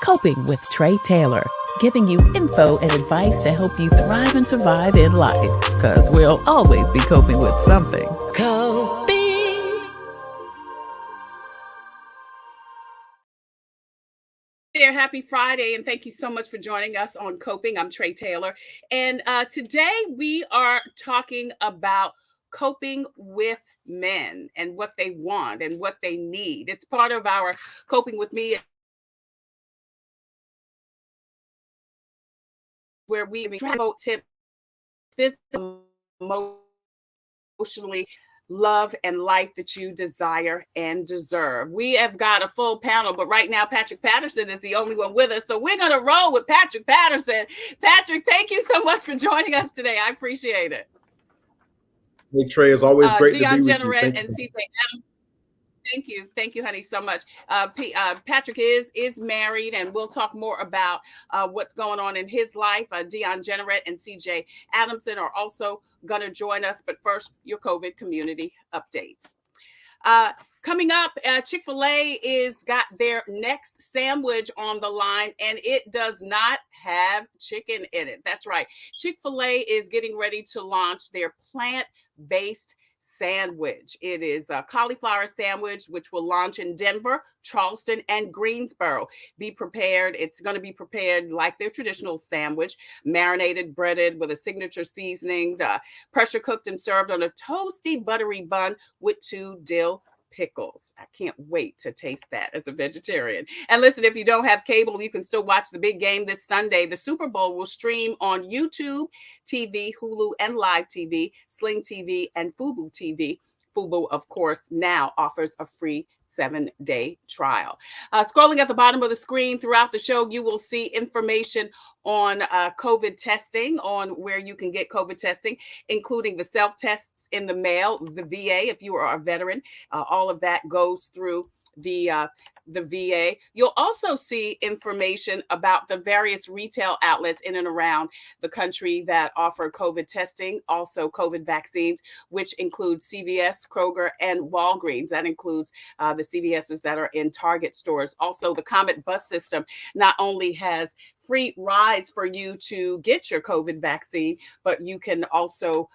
Coping with Tre Tailor, giving you info and advice to help you thrive and survive in life, because we'll always be coping with something. Coping. There, happy Friday, and thank you so much for joining us on Coping. I'm Tre Tailor, and today we are talking about coping with men and what they want and what they need. It's part of our Coping with Me, where we promote tips, physically, emotionally, love and life that you desire and deserve. We have got a full panel, but right now Patrick Patterson is the only one with us. So we're going to roll with Patrick Patterson. Patrick, thank you so much for joining us today. I appreciate it. Hey, Trey, it's always great to be Deon, with you. Genrette, and CJ Adams. Thank you, honey, so much. Patrick is married, and we'll talk more about what's going on in his life. Deon, Genrette, and CJ Adamson are also going to join us. But first, your COVID community updates. Coming up, Chick-fil-A is got their next sandwich on the line, and it does not have chicken in it. That's right. Chick-fil-A is getting ready to launch their plant-based sandwich. It is a cauliflower sandwich, which will launch in Denver, Charleston, and Greensboro. Be prepared. It's going to be prepared like their traditional sandwich, marinated, breaded with a signature seasoning, pressure cooked and served on a toasty, buttery bun with 2 dill pickles. I can't wait to taste that as a vegetarian. And listen, if you don't have cable, you can still watch the big game this Sunday. The Super Bowl will stream on YouTube TV, Hulu, and Live TV, Sling TV, and Fubo TV. Fubo, of course, now offers a free 7-day trial. Scrolling at the bottom of the screen throughout the show, you will see information on COVID testing, on where you can get COVID testing, including the self-tests in the mail, the VA, if you are a veteran. All of that goes through the VA. You'll also see information about the various retail outlets in and around the country that offer COVID testing, also COVID vaccines, which include CVS, Kroger, and Walgreens. That includes the CVSs that are in Target stores. Also, the Comet bus system not only has free rides for you to get your COVID vaccine, but you can also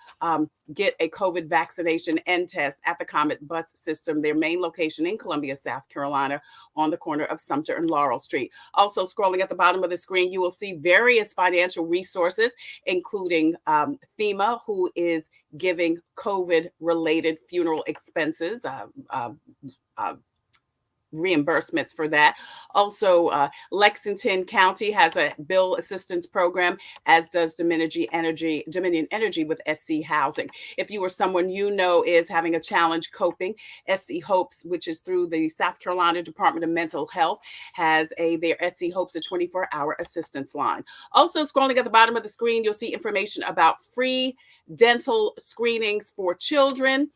get a COVID vaccination and test at the Comet bus system, their main location in Columbia, South Carolina, on the corner of Sumter and Laurel Street. Also, scrolling at the bottom of the screen, you will see various financial resources, including FEMA, who is giving COVID-related funeral expenses, reimbursements for that. Also, Lexington County has a bill assistance program, as does Dominion Energy with SC Housing. If you or someone you know is having a challenge coping, SC Hopes, which is through the South Carolina Department of Mental Health, has their SC Hopes, a 24-hour assistance line. Also, scrolling at the bottom of the screen, you'll see information about free dental screenings for children.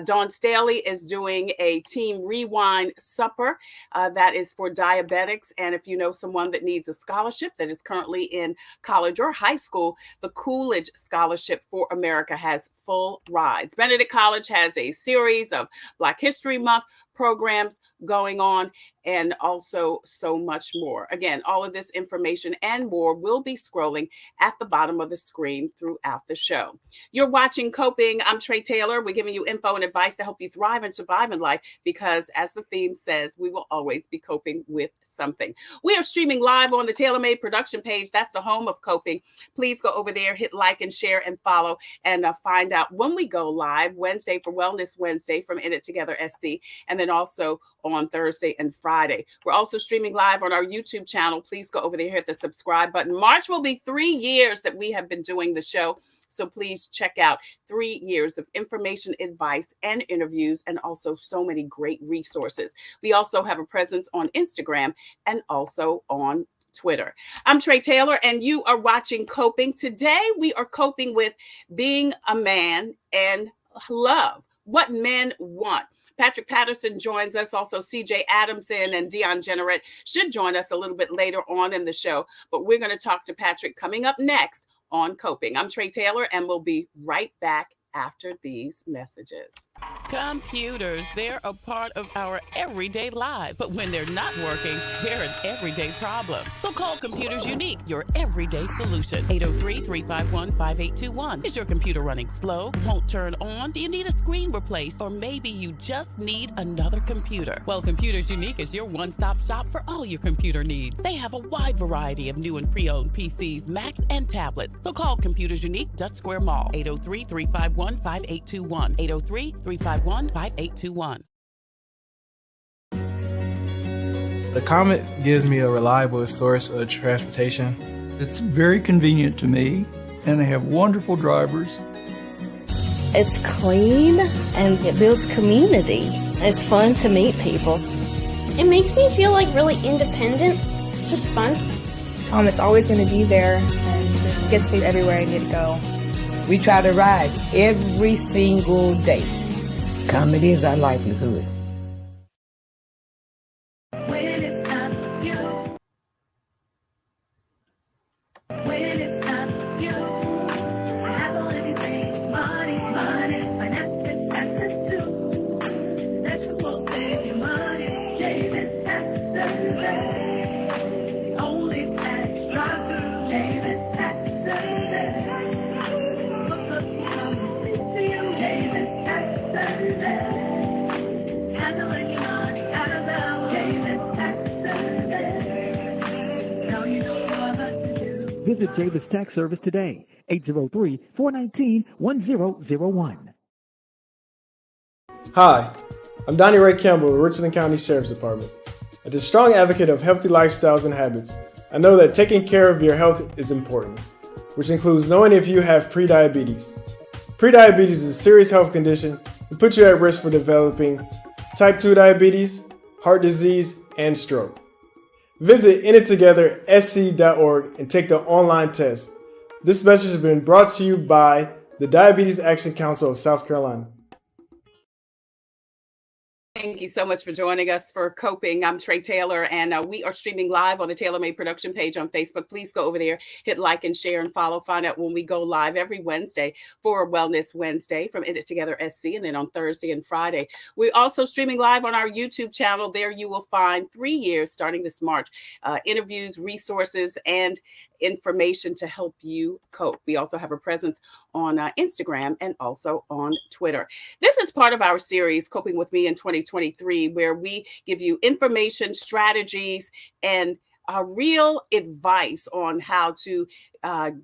Dawn Staley is doing a Team Rewind supper that is for diabetics. And if you know someone that needs a scholarship that is currently in college or high school, the Coolidge Scholarship for America has full rides. Benedict College has a series of Black History Month programs going on, and also so much more. Again, all of this information and more will be scrolling at the bottom of the screen throughout the show. You're watching Coping. I'm Tre Tailor. We're giving you info and advice to help you thrive and survive in life, because as the theme says, we will always be coping with something. We are streaming live on the TailorMade production page. That's the home of Coping. Please go over there, hit like and share and follow, and find out when we go live Wednesday for Wellness Wednesday from In It Together SC, and then also on Thursday and Friday. We're also streaming live on our YouTube channel. Please go over there, hit the subscribe button. March will be 3 years that we have been doing the show. So please check out 3 years of information, advice, and interviews, and also so many great resources. We also have a presence on Instagram and also on Twitter. I'm Tre Tailor, and you are watching Coping. Today, we are coping with being a man and love, what men want. Patrick Patterson joins us. Also, CJ Adamson and Deon Genrette should join us a little bit later on in the show. But we're going to talk to Patrick coming up next on Coping. I'm Tre Tailor, and we'll be right back after these messages. Computers, they're a part of our everyday lives. But when they're not working, they're an everyday problem. So call Computers Unique, your everyday solution. 803-351-5821. Is your computer running slow? Won't turn on? Do you need a screen replaced? Or maybe you just need another computer? Well, Computers Unique is your one-stop shop for all your computer needs. They have a wide variety of new and pre-owned PCs, Macs, and tablets. So call Computers Unique, Dutch Square Mall. 803-351-5821. 803-351-5821. The Comet gives me a reliable source of transportation. It's very convenient to me, and they have wonderful drivers. It's clean, and it builds community. It's fun to meet people. It makes me feel like really independent. It's just fun. It's always going to be there, and it gets me everywhere I need to go. We try to ride every single day. Comedy is our livelihood. Visit Davis Tax Service today, 803-419-1001. Hi, I'm Donnie Ray Campbell with Richland County Sheriff's Department. As a strong advocate of healthy lifestyles and habits, I know that taking care of your health is important, which includes knowing if you have prediabetes. Prediabetes is a serious health condition that puts you at risk for developing type 2 diabetes, heart disease, and stroke. Visit InItTogetherSC.org and take the online test. This message has been brought to you by the Diabetes Action Council of South Carolina. Thank you so much for joining us for Coping. I'm Tre Tailor, and we are streaming live on the Tailor Made Production page on Facebook. Please go over there, hit like and share and follow. Find out when we go live every Wednesday for Wellness Wednesday from It Together SC, and then on Thursday and Friday. We're also streaming live on our YouTube channel. There you will find 3 years starting this March, interviews, resources, and information to help you cope. We also have a presence on Instagram and also on Twitter. This is part of our series, Coping With Me in 2023, where we give you information, strategies, and real advice on how to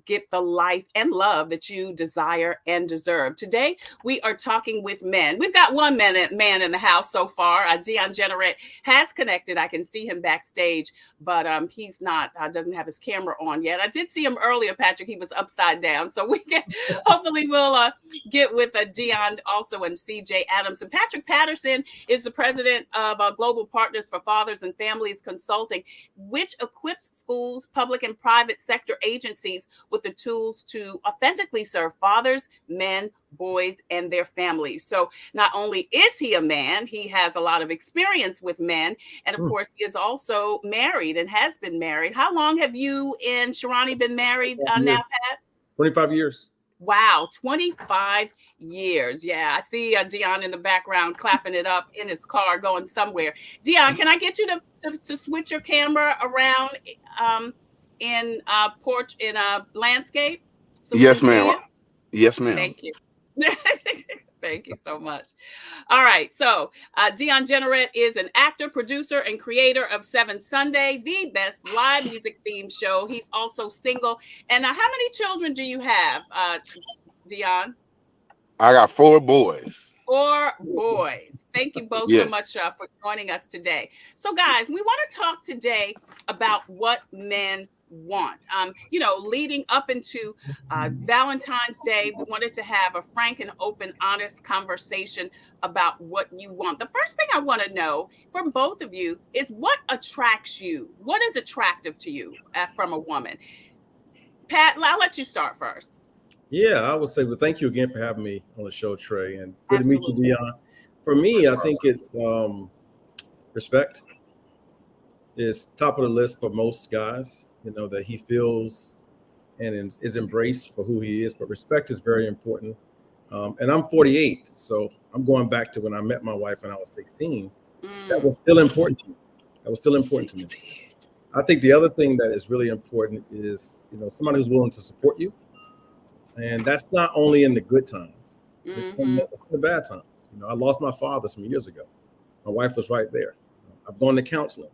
get the life and love that you desire and deserve. Today, we are talking with men. We've got one man in the house so far. Deon Genrette has connected. I can see him backstage, but he's not, doesn't have his camera on yet. I did see him earlier, Patrick. He was upside down. So we can, hopefully we'll get with Deon also and CJ Adams. And Patrick Patterson is the president of Global Partners for Fathers and Families Consulting, which equips schools, public and private sector agencies with the tools to authentically serve fathers, men, boys, and their families. So not only is he a man, he has a lot of experience with men. And of course, he is also married and has been married. How long have you and Sharani been married now, Pat? 25 years. Wow, 25 years. Yeah, I see Deon in the background clapping it up in his car going somewhere. Deon, can I get you to switch your camera around in landscape? So yes, ma'am. Yes, ma'am. Thank you. Thank you so much. All right. So Deon Genrette is an actor, producer, and creator of 7 Sunday, the best live music theme show. He's also single. And how many children do you have, Deon? I got 4 boys. 4 boys. Thank you both so much for joining us today. So, guys, we want to talk today about what men want. Leading up into Valentine's Day, we wanted to have a frank and open, honest conversation about what you want. The first thing I want to know from both of you is what attracts you? What is attractive to you from a woman? Pat, I'll let you start first. Yeah, I would say, well, thank you again for having me on the show, Tre, and good to meet you, Deon. For me, I think it's respect is top of the list for most guys. That he feels and is embraced for who he is. But respect is very important. And I'm 48, so I'm going back to when I met my wife when I was 16. That was still important to me. That was still important to me. I think the other thing that is really important is, somebody who's willing to support you. And that's not only in the good times, it's in the bad times. I lost my father some years ago. My wife was right there. I've gone to counseling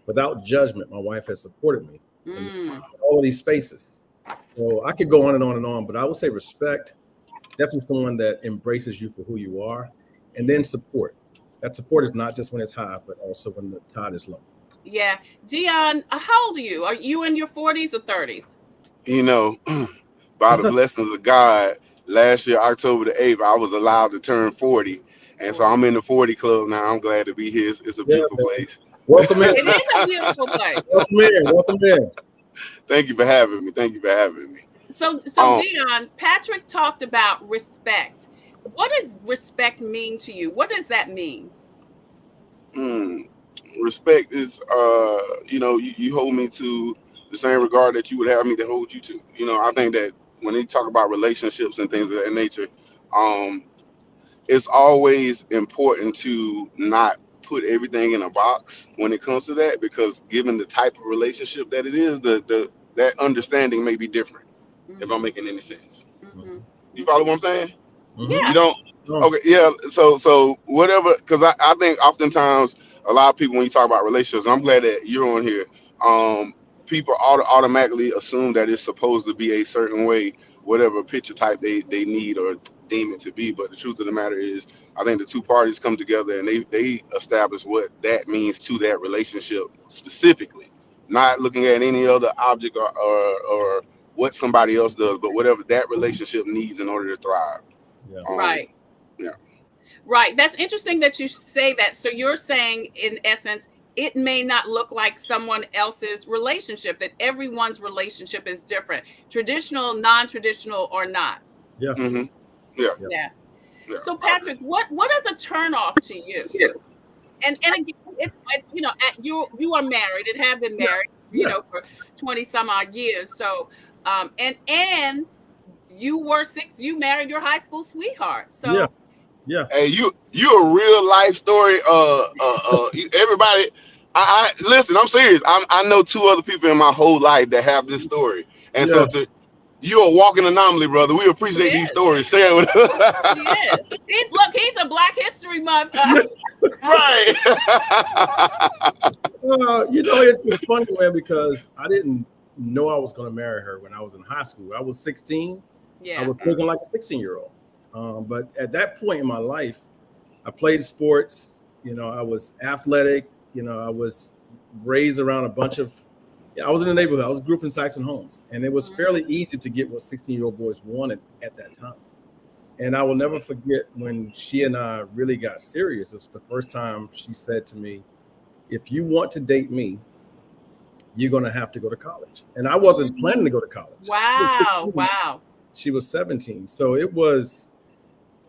without judgment. My wife has supported me in all of these spaces. So I could go on and on and on, but I would say respect, definitely someone that embraces you for who you are, and then support. That support is not just when it's high, but also when the tide is low. Yeah. Deon, how old are you? Are you in your 40s or 30s? By the blessings of God, last year, October the 8th, I was allowed to turn 40. And so I'm in the 40 club now. I'm glad to be here. It's a beautiful place. Welcome in. It is a beautiful place. Welcome in. Welcome in. Thank you for having me. So Deon, Patrick talked about respect. What does respect mean to you? What does that mean? Respect is, you hold me to the same regard that you would have me to hold you to. I think that when they talk about relationships and things of that nature, it's always important to not put everything in a box when it comes to that, because given the type of relationship that it is, that understanding may be different. If I'm making any sense. You follow what I'm saying? Yeah. You don't? Okay, yeah. So whatever, because I think oftentimes a lot of people, when you talk about relationships, I'm glad that you're on here. People automatically assume that it's supposed to be a certain way, whatever picture type they need or deem it to be. But the truth of the matter is, I think the two parties come together and they establish what that means to that relationship specifically, not looking at any other object or what somebody else does, but whatever that relationship needs in order to thrive. Right. Yeah. Right. That's interesting that you say that. So you're saying, in essence, it may not look like someone else's relationship, that everyone's relationship is different, traditional, non-traditional, or not. Yeah. Yeah. So Patrick, what is a turnoff to you? And again, it's you are married and have been married, for 20 some odd years. So and you married your high school sweetheart. So yeah. Hey, you a real life story. Everybody, I listen. I'm serious. I know two other people in my whole life that have this story, and so you're a walking anomaly, brother. We appreciate these stories. Share with us. He is. He's a Black History Month. Right. It's funny, man, because I didn't know I was going to marry her when I was in high school. I was 16. Yeah. I was thinking like a 16-year-old. But at that point in my life, I played sports. I was athletic. I was raised around a bunch of. I was in the neighborhood. I was grew up in Saxon homes, and it was fairly easy to get what 16-year-old boys wanted at that time. And I will never forget when she and I really got serious. It's the first time she said to me, "If you want to date me, you're going to have to go to college." And I wasn't planning to go to college. Wow. She was 17. So it was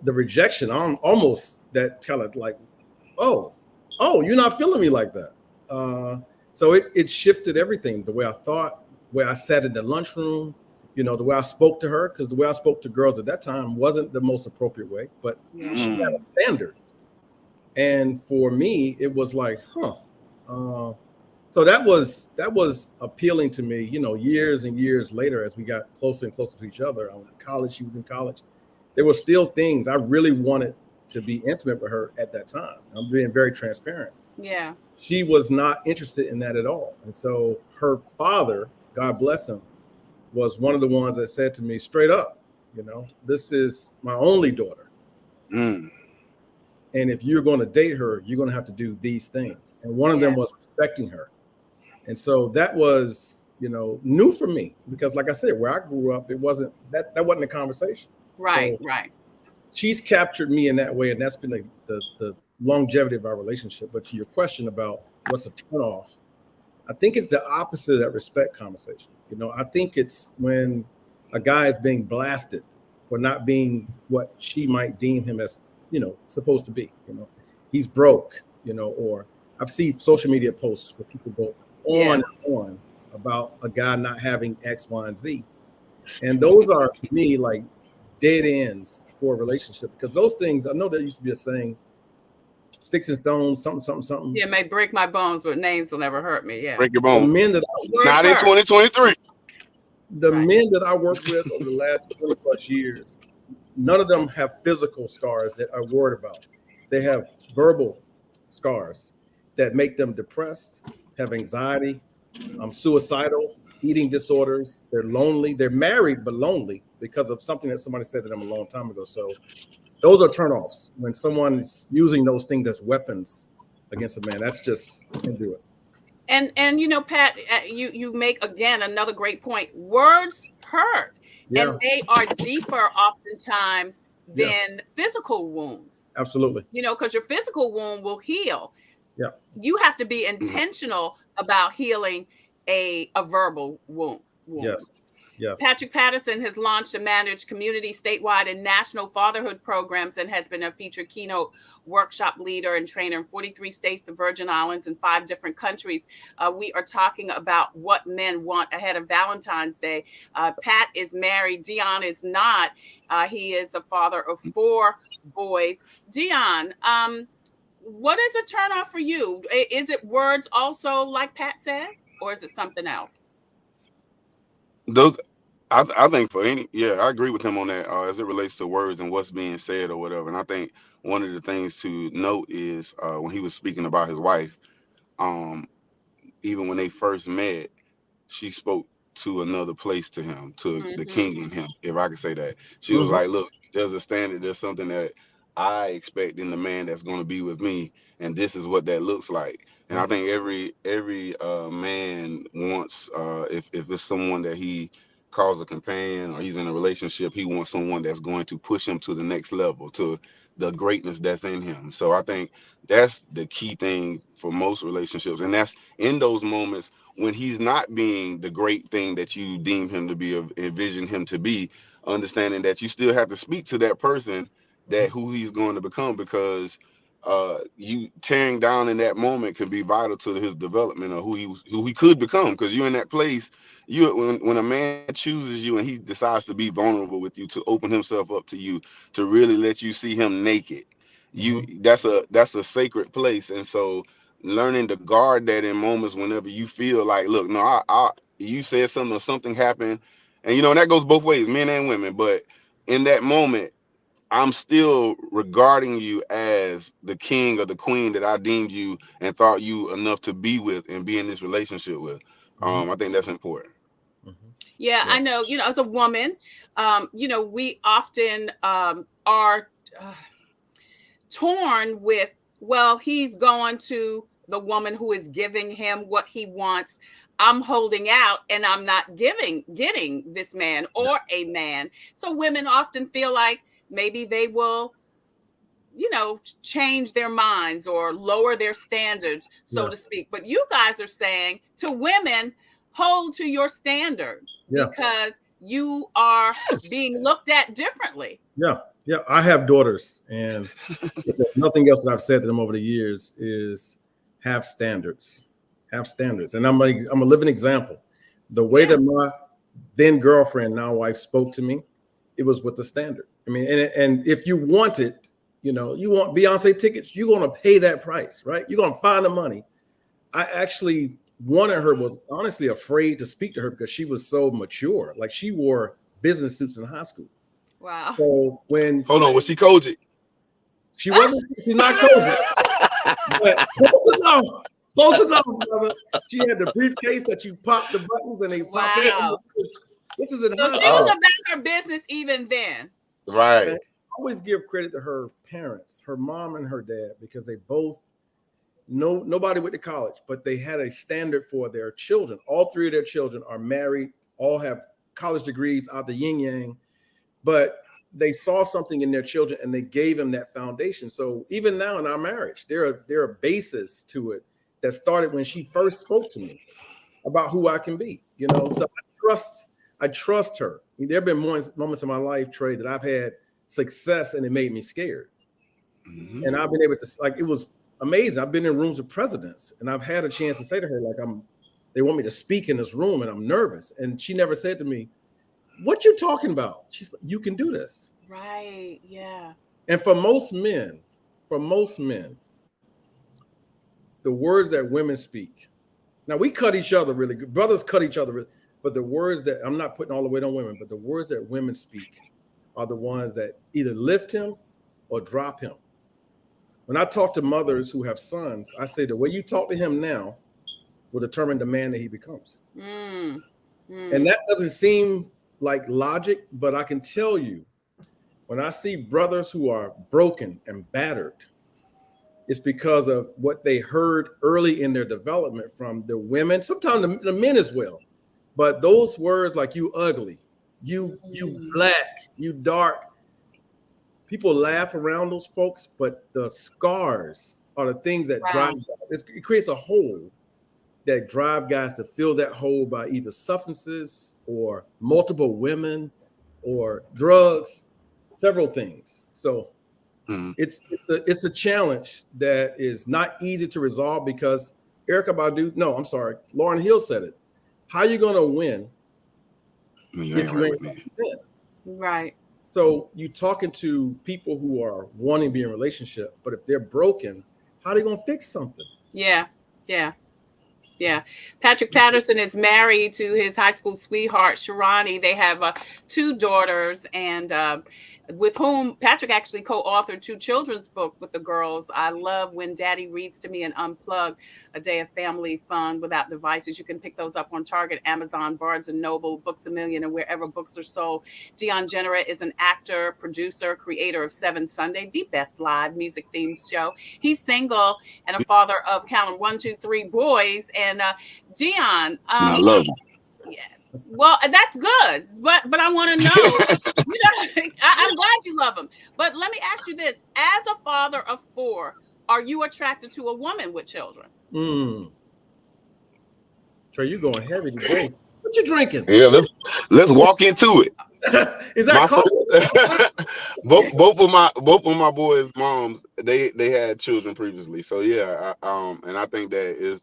the rejection almost that kind of like, oh, you're not feeling me like that. So it shifted everything, the way I thought, where I sat in the lunchroom, the way I spoke to her, because the way I spoke to girls at that time wasn't the most appropriate way, but she had a standard. And for me, it was like, so that was appealing to me, years and years later, as we got closer and closer to each other. I went to college, she was in college. There were still things I really wanted to be intimate with her at that time. I'm being very transparent. Yeah. She was not interested in that at all. And so her father, God bless him, was one of the ones that said to me straight up, this is my only daughter. And if you're going to date her, you're going to have to do these things. And one of them was respecting her. And so that was, new for me, because like I said, where I grew up, it wasn't that wasn't a conversation. Right. She's captured me in that way. And that's been the longevity of our relationship. But to your question about what's a turnoff, I think it's the opposite of that respect conversation. I think it's when a guy is being blasted for not being what she might deem him as, supposed to be. He's broke, or I've seen social media posts where people go on and on about a guy not having X, Y, and Z. And those are, to me, like dead ends for a relationship, because those things, I know there used to be a saying, sticks and stones, something. Yeah, it may break my bones, but names will never hurt me. Yeah. Break your The bones. men that Not in 2023. the men that I worked with over the last 20 plus years, none of them have physical scars that I'm worried about. They have verbal scars that make them depressed, have anxiety, suicidal, eating disorders. They're lonely. They're married but lonely because of something that somebody said to them a long time ago. So those are turnoffs when someone is using those things as weapons against a man. That's just, can't do it. And you know, Pat, you make again another great point. Words hurt, and they are deeper oftentimes than physical wounds. Absolutely. You know, because your physical wound will heal. Yeah. You have to be intentional about healing a verbal wound. Yes. Yes. Patrick Patterson has launched and managed community, statewide, and national fatherhood programs, and has been a featured keynote workshop leader and trainer in 43 states, the Virgin Islands, and 5 different countries. We are talking about what men want ahead of Valentine's Day. Pat is married. Deon is not. He is a father of 4 boys. Deon, what is a turnoff for you? Is it words also, like Pat said, or is it something else? Those, I think for any, I agree with him on that as it relates to words and what's being said or whatever. And I think one of the things to note is when he was speaking about his wife, even when they first met, she spoke to another place to him, to the king in him, if I could say that. She was like, look, there's a standard, there's something that I expect in the man that's going to be with me, and this is what that looks like. And I think every man wants, if it's someone that he calls a companion or he's in a relationship, he wants someone that's going to push him to the next level, to the greatness that's in him. So I think that's the key thing for most relationships. And that's in those moments when he's not being the great thing that you deem him to be, envision him to be, understanding that you still have to speak to that person, that who he's going to become, because you tearing down in that moment can be vital to his development or who he could become, because you're in that place. When a man chooses you and he decides to be vulnerable with you, to open himself up to you, to really let you see him naked, that's a sacred place. And so learning to guard that in moments whenever you feel like, look, no, you said something or something happened, and and that goes both ways, men and women. But in that moment, I'm still regarding you as the king or the queen that I deemed you and thought you enough to be with and be in this relationship with. I think that's important. Yeah, I know, as a woman, we often are torn with, well, he's going to the woman who is giving him what he wants. I'm holding out and I'm not getting this man or a man. So women often feel like maybe they will, change their minds or lower their standards, so to speak. But you guys are saying to women, hold to your standards because you are being looked at differently. Yeah. I have daughters, and if there's nothing else that I've said to them over the years is have standards. Have standards. And I'm a living example. The way that my then girlfriend, now wife, spoke to me, it was with the standard. I mean, and if you want it, you want Beyonce tickets, you're going to pay that price, right? You're going to find the money. I actually wanted her, was honestly afraid to speak to her because she was so mature. Like, she wore business suits in high school. Wow. So was she Koji? She wasn't. She's not Koji. But close enough, brother. She had the briefcase that you pop the buttons and they pop out. This is in high school. So she was about her business even then. Right. And I always give credit to her parents, her mom and her dad, because they both nobody went to college, but they had a standard for their children. All 3 of their children are married, all have college degrees out the yin yang, but they saw something in their children and they gave them that foundation. So even now in our marriage, there are bases to it that started when she first spoke to me about who I can be. So I trust her. I mean, there have been moments in my life, Trey, that I've had success and it made me scared. And I've been able to, like, it was amazing. I've been in rooms with presidents and I've had a chance to say to her, like, they want me to speak in this room and I'm nervous. And she never said to me, what you talking about? She's like, you can do this. Right. Yeah. And for most men, the words that women speak. Now we cut each other really good. Brothers cut each other, really, but the words that I'm not putting all the weight on women, but the words that women speak are the ones that either lift him or drop him. When I talk to mothers who have sons, I say the way you talk to him now will determine the man that he becomes. And that doesn't seem like logic, but I can tell you, when I see brothers who are broken and battered, it's because of what they heard early in their development from the women, sometimes the men as well. But those words like you ugly, you black, you dark, people laugh around those folks, but the scars are the things that drive. It creates a hole that drive guys to fill that hole by either substances or multiple women or drugs, several things. So it's a challenge that is not easy to resolve because Lauryn Hill said it. How are you going to win if you ain't win? Right. So you talking to people who are wanting to be in a relationship, but if they're broken, how are they going to fix something? Yeah. Patrick Patterson is married to his high school sweetheart, Sharani. They have 2 daughters, and with whom Patrick actually co-authored 2 children's books with the girls. I love When Daddy Reads to Me and Unplugged, A Day of Family Fun Without Devices. You can pick those up on Target, Amazon, Barnes & Noble, Books A Million, and wherever books are sold. Deon Genrette is an actor, producer, creator of 7 Sunday, the best live music themed show. He's single and a father of, count them, 1, 2, 3 boys. And Deon, I love him. Yeah. Well, that's good, but I want to know. I'm glad you love him. But let me ask you this: as a father of 4, are you attracted to a woman with children? Trey, you going heavy today? What you drinking? Yeah, let's walk into it. Is that both of my boys' moms, they had children previously. So yeah, and I think that is,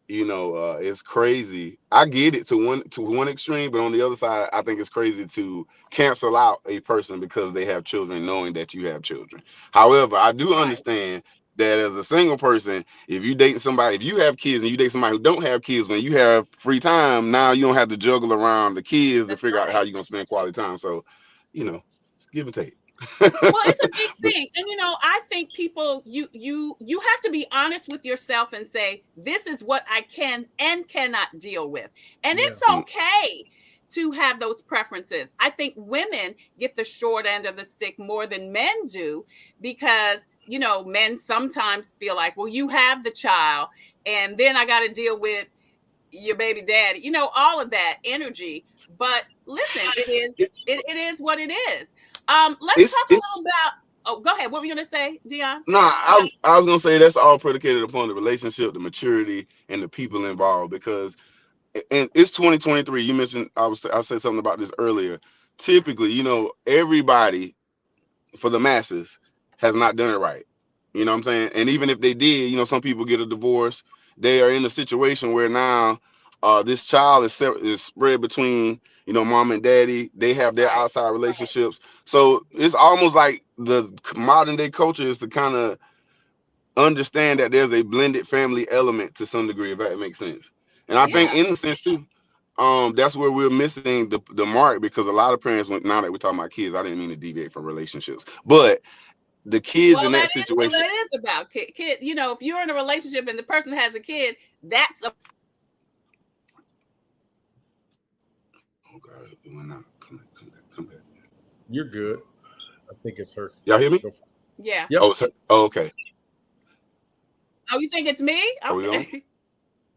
it's crazy. I get it to one extreme, but on the other side, I think it's crazy to cancel out a person because they have children, knowing that you have children. However, I do understand that as a single person, if you have kids and you date somebody who don't have kids, when you have free time, now you don't have to juggle around the kids to figure out how you're gonna spend quality time. So, give and take. Well, it's a big thing. And I think people, you have to be honest with yourself and say, this is what I can and cannot deal with. And it's okay to have those preferences. I think women get the short end of the stick more than men do because, men sometimes feel like, well, you have the child and then I got to deal with your baby daddy, all of that energy. But listen, it is what it is. Let's talk a little about. Oh, go ahead. What were you gonna say, Deon? No, I was gonna say that's all predicated upon the relationship, the maturity, and the people involved. Because, and it's 2023. You mentioned I said something about this earlier. Typically, everybody, for the masses, has not done it right. You know what I'm saying? And even if they did, some people get a divorce. They are in a situation where now this child is spread between, mom and daddy. They have their outside relationships. So it's almost like the modern day culture is to kind of understand that there's a blended family element to some degree, if that makes sense. And I think in the sense too, that's where we're missing the mark, because a lot of parents, now that we're talking about kids, I didn't mean to deviate from relationships, but the kids in that situation. That is about kid. If you're in a relationship and the person has a kid, that's a. Oh God, it went out. Come back. You're good. I think it's her. Y'all hear me? Yeah. Yep. Okay. Oh, you think it's me? Okay.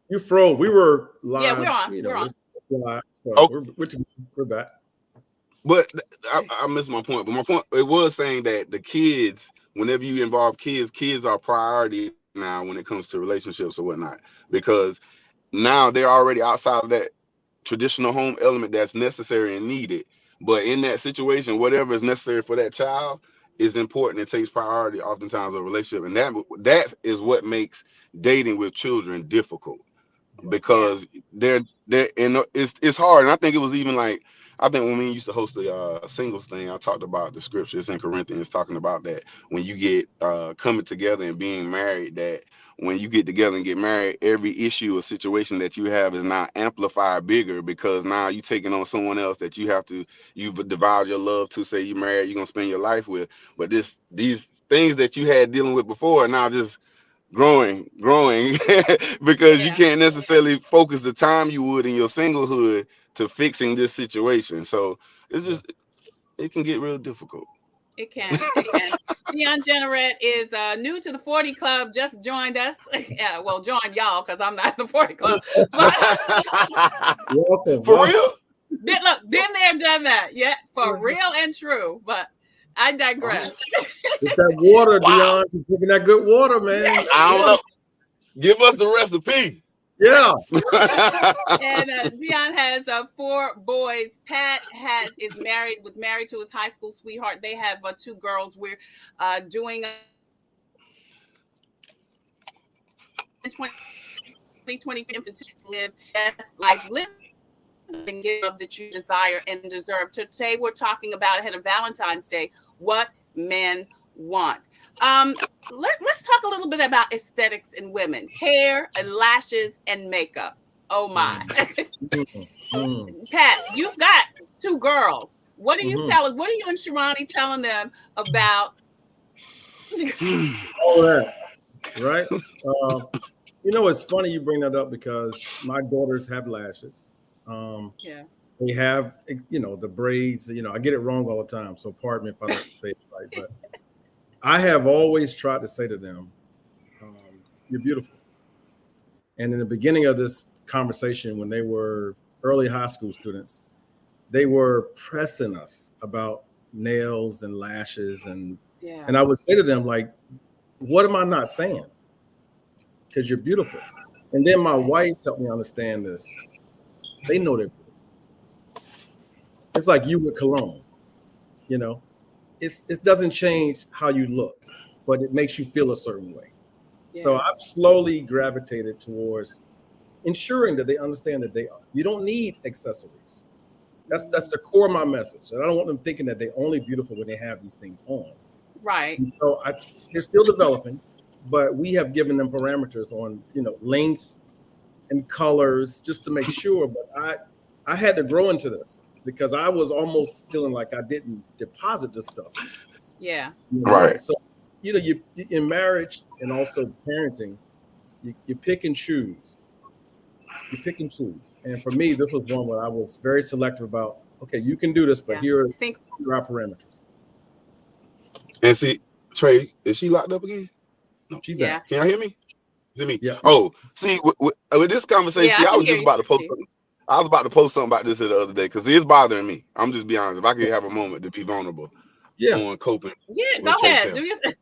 You froze. We were live. Yeah, we're on. We're on. Live, so we're back. But I missed my point. But my point, it was saying that the kids, whenever you involve kids are priority now when it comes to relationships or whatnot, because now they're already outside of that traditional home element that's necessary and needed. But in that situation, whatever is necessary for that child is important. It takes priority oftentimes of a relationship. And that is what makes dating with children difficult, because that, and it's hard. And I think it was even like, I think when we used to host the singles thing, I talked about the scriptures in Corinthians talking about that when you get coming together and being married, that when you get together and get married, every issue or situation that you have is now amplified bigger, because now you taking on someone else that you've devoted your love to, say you're married, you're gonna spend your life with. But these things that you had dealing with before are now just growing because you can't necessarily focus the time you would in your singlehood to fixing this situation. So it's just, it can get real difficult. It can. Deon Genrette is new to the 40 Club, just joined us. Yeah, well, joined y'all because I'm not in the 40 Club. Welcome. For real? Look, been there, done that. Yeah, for real and true. But I digress. It's that water, Deon. She's drinking that good water, man. I don't know. Give us the recipe. Yeah. And Deon has 4 boys. Pat is married to his high school sweetheart. They have 2 girls. We're doing 2020 to live best life, live and give that you desire and deserve. Today we're talking about, ahead of Valentine's Day, what men want. Let's talk a little bit about aesthetics in women: hair and lashes and makeup. Oh my. Pat, you've got 2 girls. What are you telling? What are you and Shirani telling them about all that? Right. It's funny you bring that up, because my daughters have lashes. They have, the braids. I get it wrong all the time, so pardon me if I don't say it right. But I have always tried to say to them, "You're beautiful." And in the beginning of this conversation, when they were early high school students, they were pressing us about nails and lashes, and I would say to them, like, "What am I not saying? Because you're beautiful." And then my wife helped me understand this. They know they're beautiful. It's like you with cologne, It doesn't change how you look, but it makes you feel a certain way. Yeah. So I've slowly gravitated towards ensuring that they understand that you don't need accessories. That's the core of my message. And I don't want them thinking that they're only beautiful when they have these things on. Right. And so they're still developing, but we have given them parameters on, length and colors just to make sure. But I had to grow into this, because I was almost feeling like I didn't deposit this stuff. Yeah. Right. So, you in marriage and also parenting, you pick and choose. You pick and choose. And for me, this was one where I was very selective about, okay, you can do this, but here are our parameters. And see, Trey, is she locked up again? No, she's back. Can y'all hear me? Is it me? Yeah. Oh, see, with this conversation, I was just about to post something. I was about to post something about this the other day, because it's bothering me. I'm just be honest. If I could have a moment to be vulnerable on coping. Yeah, go ahead. Do your thing.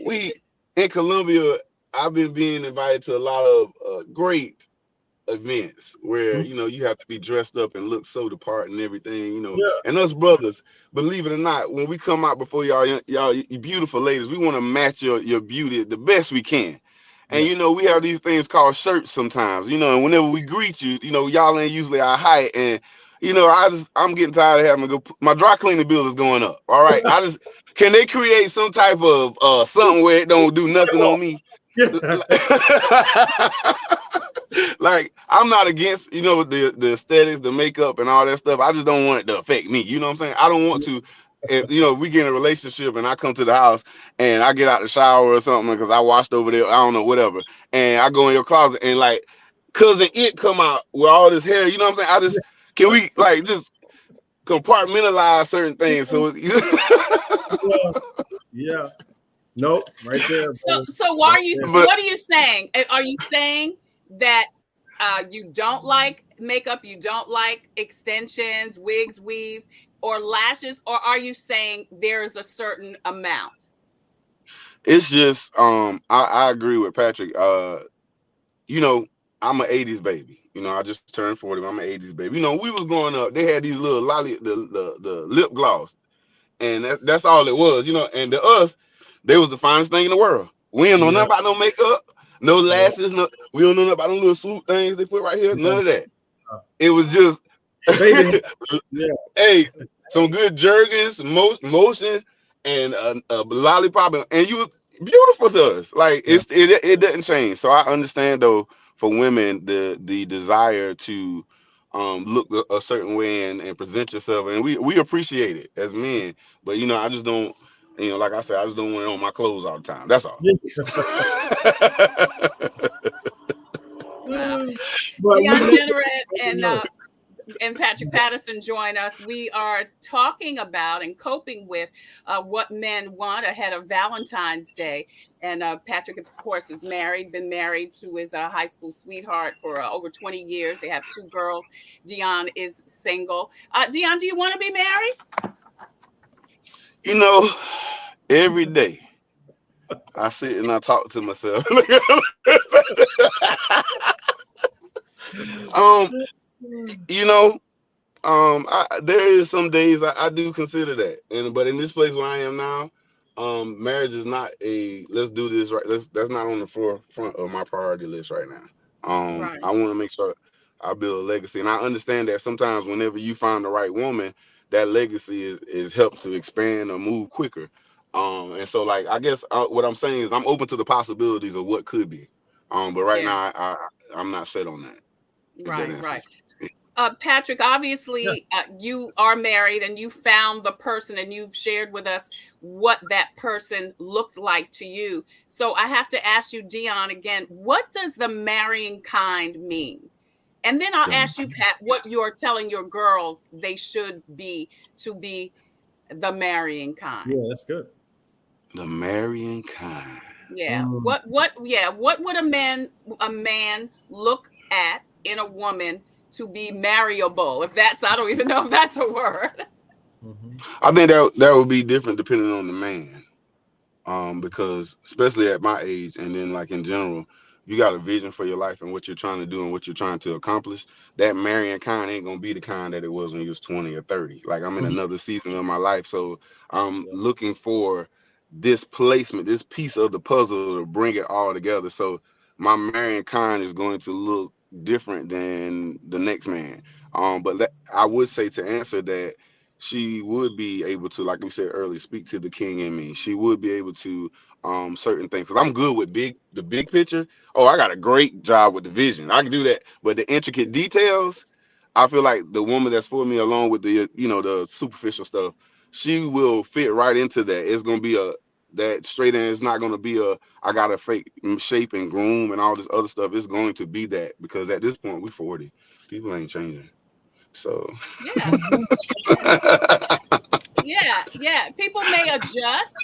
We in Columbia, I've been being invited to a lot of great events where you have to be dressed up and look so the part and everything, And us brothers, believe it or not, when we come out before y'all you beautiful ladies, we want to match your beauty the best we can. And we have these things called shirts sometimes, and whenever we greet you, y'all ain't usually our height, and I'm getting tired of having to go. My dry cleaning bill is going up. All right, can they create some type of something where it don't do nothing on me? Like, I'm not against the aesthetics, the makeup, and all that stuff. I just don't want it to affect me. You know what I'm saying? I don't want to. If we get in a relationship and I come to the house and I get out the shower or something because I washed over there, I don't know, whatever, and I go in your closet and like cousin it come out with all this hair, you know what I'm saying? Can we like just compartmentalize certain things? So yeah. Nope, right there. So what are you saying? Are you saying that you don't like makeup, you don't like extensions, wigs, weaves, or lashes, or are you saying there's a certain amount? It's just I agree with Patrick. I'm an 80s baby. I just turned 40. I'm an 80s baby. We was growing up, they had these little the lip gloss, and that's all it was, and to us, they was the finest thing in the world. We didn't know nothing about no makeup, no lashes, We don't know nothing about them little swoop things they put right here. None of that. It was just, Baby. Yeah. hey, some good jerkins, motion, and a lollipop, and you was beautiful to us. Like it doesn't change. So I understand though for women the desire to look a certain way and present yourself, and we appreciate it as men. But I just don't. Like I said, I just don't want it on my clothes all the time. That's all. Wow. Deon Genrette and Patrick Patterson join us. We are talking about and coping with what men want ahead of Valentine's Day. And Patrick, of course, is been married to his high school sweetheart for over 20 years. They have 2 girls. Deon is single. Deon, do you want to be married? Every day I sit and I talk to myself. There is some days I do consider that, but in this place where I am now, marriage is not let's do this right. That's not on the forefront of my priority list right now. Right. I want to make sure I build a legacy, and I understand that sometimes whenever you find the right woman, that legacy is helped to expand or move quicker. And so like I guess what I'm saying is I'm open to the possibilities of what could be. But right now I'm not set on that. Right. Patrick, obviously you are married and you found the person and you've shared with us what that person looked like to you. So I have to ask you, Deon, again, what does the marrying kind mean? And then I'll ask you, Pat, what you're telling your girls they should be to be the marrying kind. Yeah, that's good. The marrying kind. Yeah. What would a man look at in a woman to be marryable? I don't even know if that's a word. I think that would be different depending on the man. Because especially at my age and then like in general, you got a vision for your life and what you're trying to do and what you're trying to accomplish. That marrying kind ain't gonna be the kind that it was when you was 20 or 30. Like I'm in another season of my life. So I'm looking for this placement, this piece of the puzzle to bring it all together. So my marrying kind is going to look different than the next man. But I would say to answer that, she would be able to, like we said earlier, speak to the king in me. She would be able to certain things, because I'm good with the big picture. Oh, I got a great job with the vision. I can do that. But the intricate details, I feel like the woman that's for me, along with the the superficial stuff, she will fit right into that. It's gonna be that straight, and it's not gonna be I got to fake shape and groom and all this other stuff. It's going to be that, because at this point we 40, people ain't changing. So yeah, people may adjust,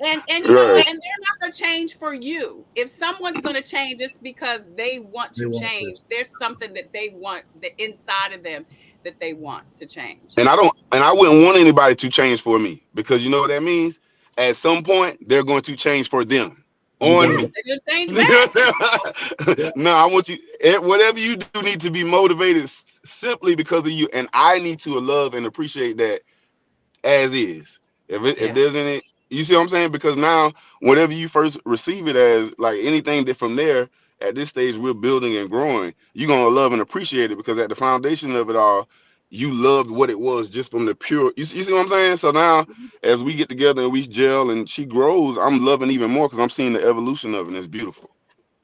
and you know, and they're not going to change for you. If someone's going to change, it's because they want to change. There's something that they want, the inside of them, that they want to change. And I wouldn't want anybody to change for me, because you know what that means. At some point, they're going to change for them on me. Change back. No, I want you. Whatever you do, need to be motivated simply because of you, and I need to love and appreciate that as is. If there's any, you see what I'm saying? Because now, whatever you first receive it as, like anything that from there, at this stage we're building and growing, you're gonna love and appreciate it, because at the foundation of it all, you loved what it was just from the pure. You see what I'm saying? So now, as we get together and we gel and she grows, I'm loving even more because I'm seeing the evolution of it, and it's beautiful.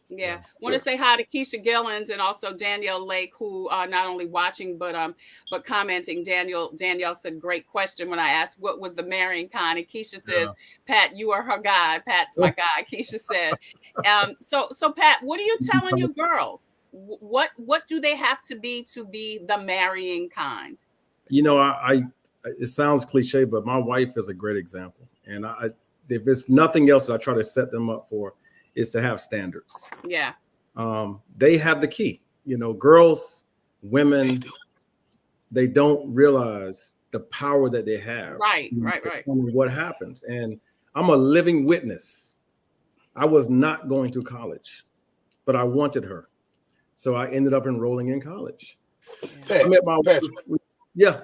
Yeah. Want to say hi to Keisha Gillens and also Danielle Lake, who are not only watching but commenting. Danielle said, great question when I asked what was the marrying kind, and Keisha says, Pat, you are her guy. Pat's my guy, Keisha said. So Pat, what are you telling your girls? What do they have to be the marrying kind? You know, it sounds cliche, but my wife is a great example. And if it's nothing else that I try to set them up for, is to have standards. Yeah. They have the key. You know, girls, women, they don't realize the power that they have. Right. What happens. And I'm a living witness. I was not going to college, but I wanted her. So I ended up enrolling in college. Pat, I met my wife. Yeah.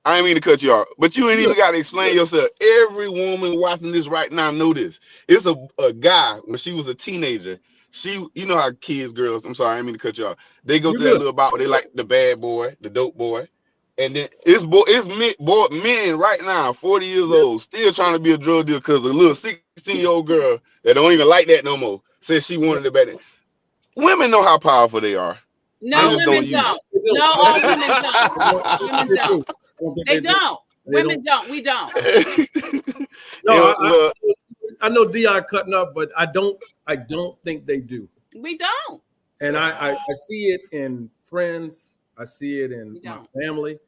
I ain't mean to cut you off, but you ain't even got to explain yourself. Every woman watching this right now know this. It's a guy, when she was a teenager, you know how kids, girls, I'm sorry, I didn't mean to cut you off. They go You're through that good. little bout where they like the bad boy, the dope boy. And then it's men right now, 40 years old, still trying to be a drug dealer because a little 16-year-old girl that don't even like that no more says she wanted it better. Women know how powerful they are. No, women don't. No, all women don't. Women don't. They don't. Women don't. We don't. No, I know Deon cutting up, but I don't think they do. We don't. And I see it in friends. I see it in my family,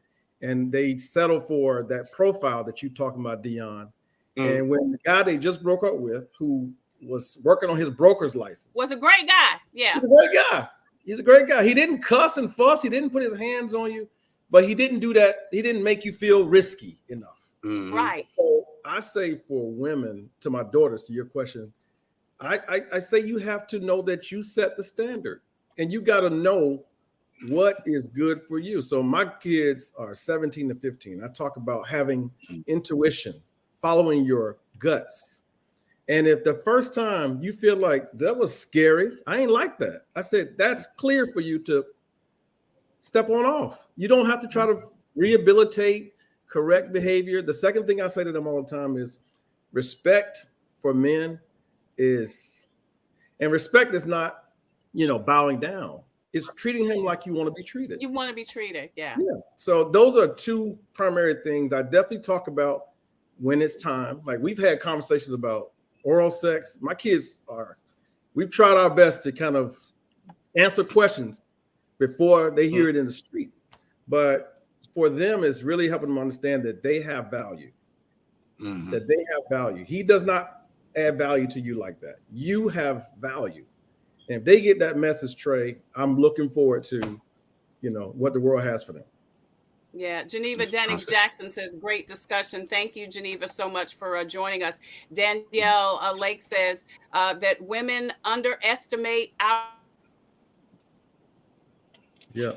and they settle for that profile that you're talking about, Deon. And when the guy they just broke up with, who was working on his broker's license, was a great guy. Yeah, he's a great guy. He's a great guy. He didn't cuss and fuss. He didn't put his hands on you, but he didn't do that. He didn't make you feel risky enough. Right. So I say for women, to my daughters, to your question, I say you have to know that you set the standard, and you got to know what is good for you. So my kids are 17 to 15. I talk about having intuition, following your guts. And if the first time you feel like that was scary, I ain't like that. I said, that's clear for you to step on off. You don't have to try to rehabilitate, correct behavior. The second thing I say to them all the time is respect for men is, and respect is not, bowing down. It's treating him like you want to be treated. You want to be treated, yeah. Yeah. So those are two primary things I definitely talk about when it's time. Like we've had conversations about oral sex. My kids we've tried our best to kind of answer questions before they hear it in the street. But for them, it's really helping them understand that they have value, that they have value. He does not add value to you like that. You have value. And if they get that message, Trey, I'm looking forward to, what the world has for them. Yeah, Geneva Dennings Jackson says, great discussion. Thank you, Geneva, so much for joining us. Danielle Lake says that women underestimate our. Yeah.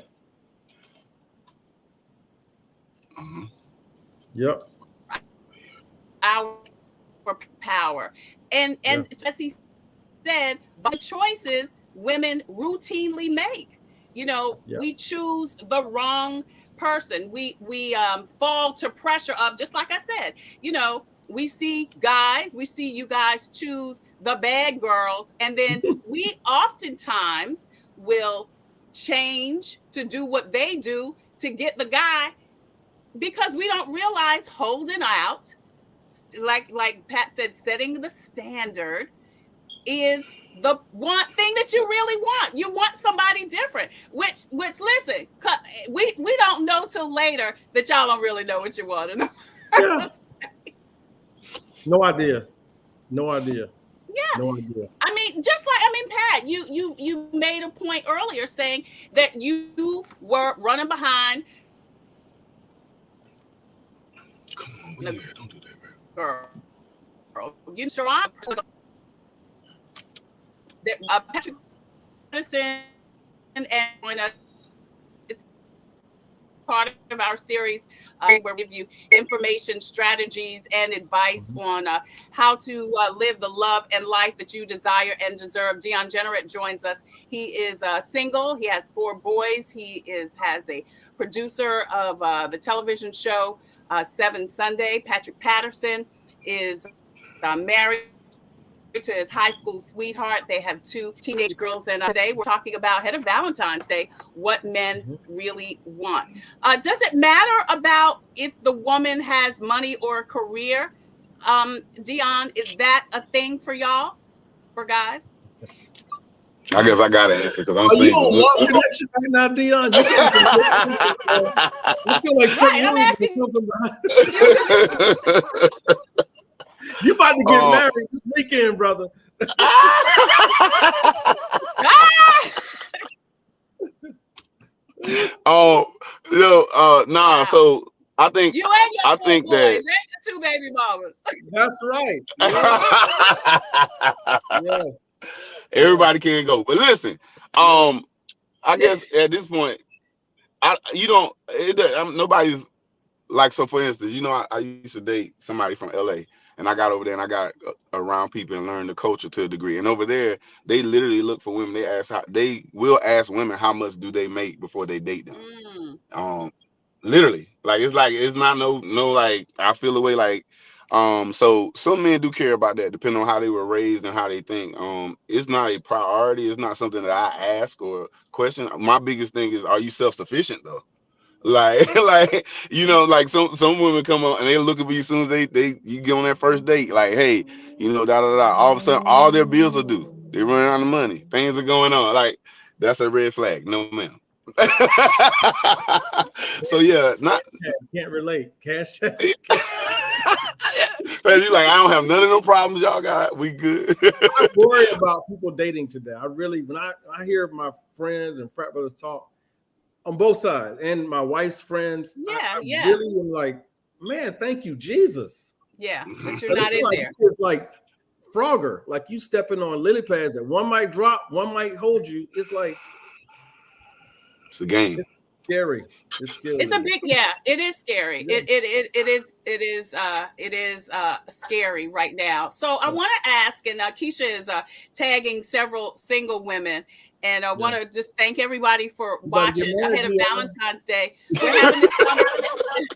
Yep. Our power. And as he said, by choices women routinely make. We choose the wrong person. We fall to pressure of, just like I said, we see you guys choose the bad girls, and then we oftentimes will change to do what they do to get the guy, because we don't realize holding out, like Pat said, setting the standard is the one thing that you really want. You want somebody different, which listen, we don't know till later that y'all don't really know what you want. Yeah. No idea. Yeah. No idea. Pat, you made a point earlier saying that you were running behind. Come on, don't do that, girl. You sure that Patterson and it's part of our series where we give you information, strategies, and advice on how to live the love and life that you desire and deserve. Deon Genrette joins us. He is single. He has 4 boys. He has a producer of the television show 7 Sunday. Patrick Patterson is married to his high school sweetheart. They have 2 teenage girls, and today we're talking about, ahead of Valentine's Day, what men really want. Does it matter about if the woman has money or a career? Deon, is that a thing for y'all, for guys? I guess I gotta answer because I'm single. You don't love connection right now, Deon. You feel like I'm asking you about to get married this weekend, brother. Nah. So I think you and your I think boys, that and your 2 baby mamas. That's right. Yes. Everybody can go, but listen. I guess at this point, nobody's like. So for instance, I used to date somebody from LA, and I got over there and I got around people and learned the culture to a degree. And over there, they literally look for women. They will ask women how much do they make before they date them. Literally, it's not no like I feel the way like. So some men do care about that, depending on how they were raised and how they think. It's not a priority. It's not something that I ask or question. My biggest thing is, are you self-sufficient though? Like, like some women come on and they look at you as soon as you get on that first date, like, hey, da da da. All of a sudden, all their bills are due. They run out of money. Things are going on. Like, that's a red flag. No, ma'am. So yeah, can't relate. Cash. You're like, I don't have none of them problems y'all got. We good. I worry about people dating today. I really, when I hear my friends and frat brothers talk on both sides, and my wife's friends, I really am like, man, thank you, Jesus. Yeah, but you're not in there. It's like Frogger, like you stepping on lily pads that one might drop, one might hold you. It's like it's a game. It's scary. It's scary. It's a big it is scary. Yeah. It is scary right now. So I want to ask, and Keisha is tagging several single women, and I want to just thank everybody for watching ahead of Valentine's Day. We're having this conversation.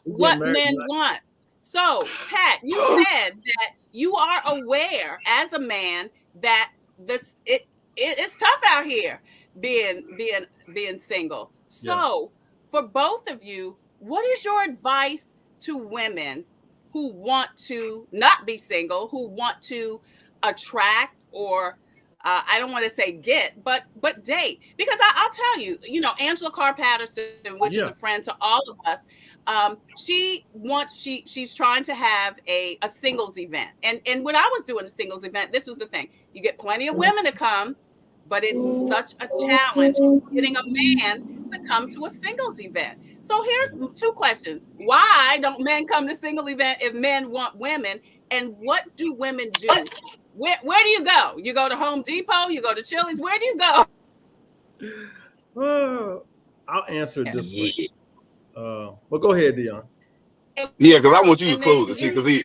What men want. So, Pat, you said that you are aware as a man that it's tough out here being single. So for both of you, what is your advice to women who want to not be single, who want to attract or I don't want to say get, but date? Because I'll tell you, Angela Carr Patterson, which is a friend to all of us, she's trying to have a singles event. And when I was doing a singles event, this was the thing. You get plenty of women to come, but it's such a challenge getting a man to come to a singles event. So here's two questions. Why don't men come to single event if men want women? And what do women do? Where do you go? You go to Home Depot? You go to Chili's? Where do you go? I'll answer it this way. But go ahead, Deon. Yeah, because I want you to close it. See, because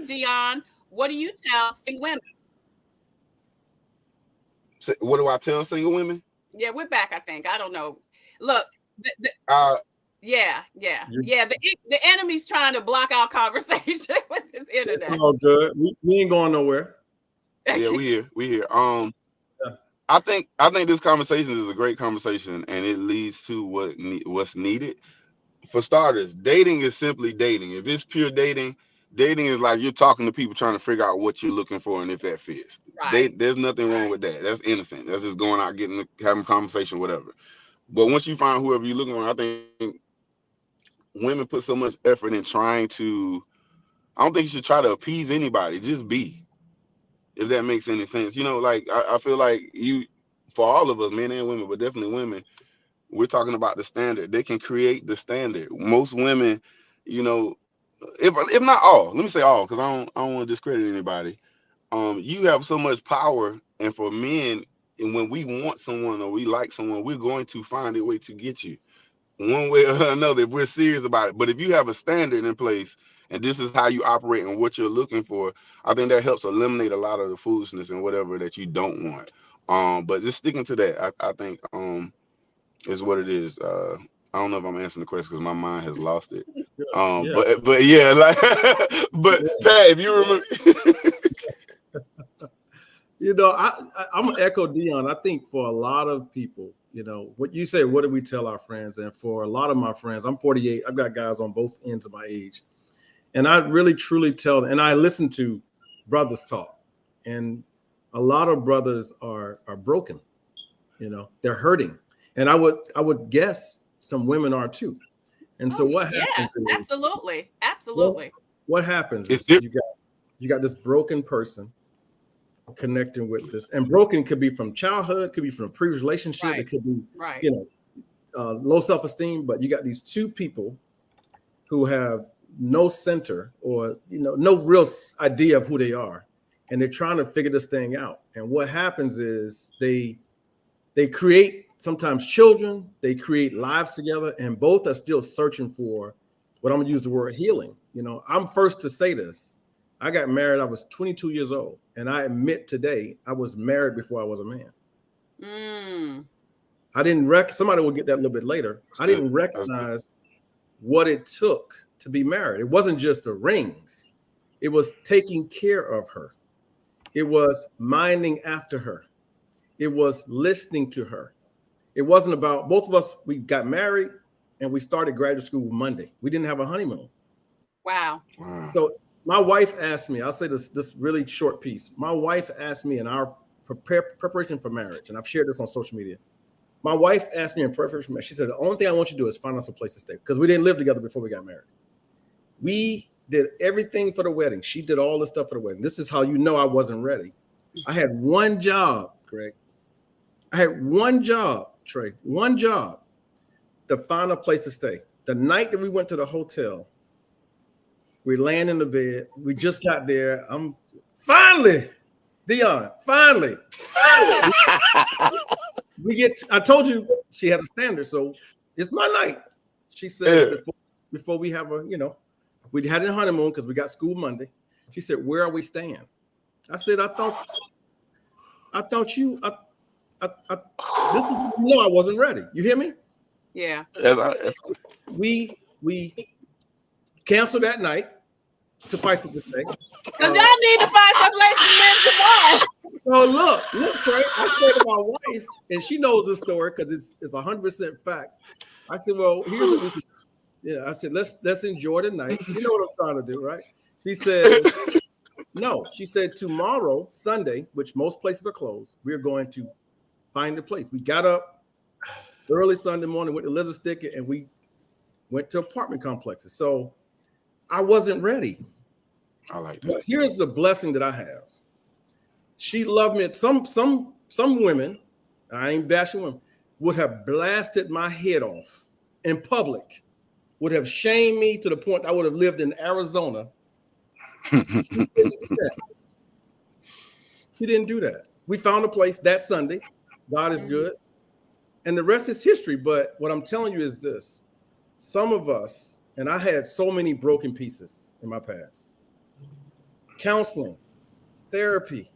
Deon, what do you tell single women? What do I tell single women? Yeah, we're back, I think. I don't know. Look, the enemy's trying to block our conversation with this internet. It's all good. We ain't going nowhere. Yeah, we here. I think this conversation is a great conversation, and it leads to what's needed. For starters, dating is simply dating. If it's pure dating is like you're talking to people trying to figure out what you're looking for and if that fits. Right. There's nothing wrong with that. That's innocent. That's just going out, having a conversation, whatever. But once you find whoever you're looking for, I think women put so much effort in trying to. I don't think you should try to appease anybody. Just be. If that makes any sense. Like I feel like for all of us, men and women, but definitely women, we're talking about the standard. They can create the standard. Most women, if not all, let me say all, because I don't want to discredit anybody. You have so much power, and for men, and when we want someone or we like someone, we're going to find a way to get you one way or another if we're serious about it. But if you have a standard in place and this is how you operate and what you're looking for, I think that helps eliminate a lot of the foolishness and whatever that you don't want. But just sticking to that, I think is what it is. I don't know if I'm answering the question because my mind has lost it. But yeah, like, but Pat, if you remember. I'm gonna echo Deon. I think for a lot of people, what you say, what do we tell our friends? And for a lot of my friends, I'm 48. I've got guys on both ends of my age. And I really truly tell them, and I listen to brothers talk. And a lot of brothers are broken, they're hurting. And I would guess some women are too. And so what happens? Yeah, absolutely. What happens is you got this broken person connecting with this, and broken could be from childhood, could be from a previous relationship, right. It could be low self-esteem, but you got these two people who have no center or no real idea of who they are, and they're trying to figure this thing out. And what happens is they create sometimes children, they create lives together, and both are still searching for But I'm gonna use the word healing. You know, I'm first to say this. I got married, I was 22 years old. And I admit today, I was married before I was a man. I didn't somebody will get that a little bit later. I didn't recognize what it took to be married. It wasn't just the rings. It was taking care of her. It was minding after her. It was listening to her. It wasn't about, both of us, we got married and we started graduate school Monday. We didn't have a honeymoon. Wow. So my wife asked me, I'll say this really short piece. My wife asked me in our preparation for marriage, and I've shared this on social media. My wife asked me in preparation for marriage, she said, the only thing I want you to do is find us a place to stay, because we didn't live together before we got married. We did everything for the wedding. She did all the stuff for the wedding. This is how you know I wasn't ready. I had one job, Greg. I had one job, Trey, one job to find a place to stay. The night that we went to the hotel, we laying in the bed. We just got there. I'm finally, Deon, finally. I told you she had a standard, so it's my night. She said before we have we had a honeymoon because we got school Monday. She said, "Where are we staying?" I said, I thought you this is I wasn't ready. You hear me? Yeah. We canceled that night. Suffice it to say, because y'all need to find some place to live tomorrow. Oh, look, Trey. I said to my wife, and she knows this story because it's 100% facts. I said, well, here's what we can. Yeah, I said, let's enjoy the night. You know what I'm trying to do, right? She said, no. She said tomorrow, Sunday, which most places are closed, we're going to find a place. We got up early Sunday morning with the lizard sticker, and we went to apartment complexes. So I wasn't ready. I like that. But here's the blessing that I have. She loved me. Some women, I ain't bashing women, would have blasted my head off in public, would have shamed me to the point I would have lived in Arizona. She didn't do that. We found a place that Sunday. God is good. And the rest is history. But what I'm telling you is this. Some of us, and I had so many broken pieces in my past. Counseling, therapy.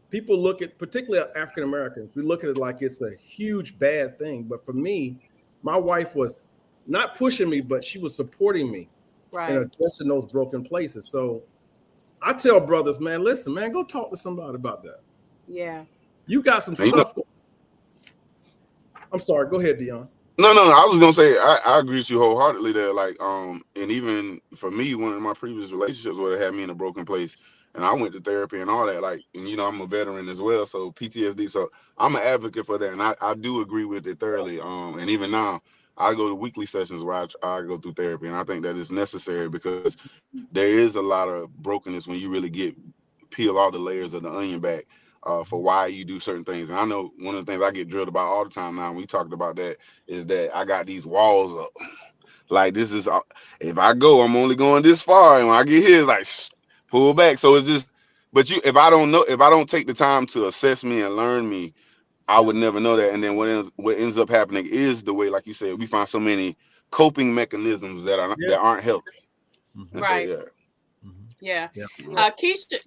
People look at, particularly African Americans, we look at it like it's a huge bad thing. But for me, my wife was not pushing me, but she was supporting me in addressing those broken places. So I tell brothers, man, listen, man, go talk to somebody about that. Yeah. You got some stuff. I'm sorry. Go ahead, Deon. No. I was gonna say I agree with you wholeheartedly there. Like, and even for me, one of my previous relationships would have had me in a broken place, and I went to therapy and all that. Like, and I'm a veteran as well, so PTSD. So I'm an advocate for that, and I do agree with it thoroughly. And even now, I go to weekly sessions where I go through therapy, and I think that is necessary because there is a lot of brokenness when you really peel all the layers of the onion back. For why you do certain things. And I know one of the things I get drilled about all the time now, when we talked about that, is that I got these walls up. Like, this is, if I go, I'm only going this far. And when I get here, it's like, pull back. So it's just, but if I don't take the time to assess me and learn me, I would never know that. And then what ends up happening is the way, like you said, we find so many coping mechanisms that aren't healthy. Right. So, yeah. Keisha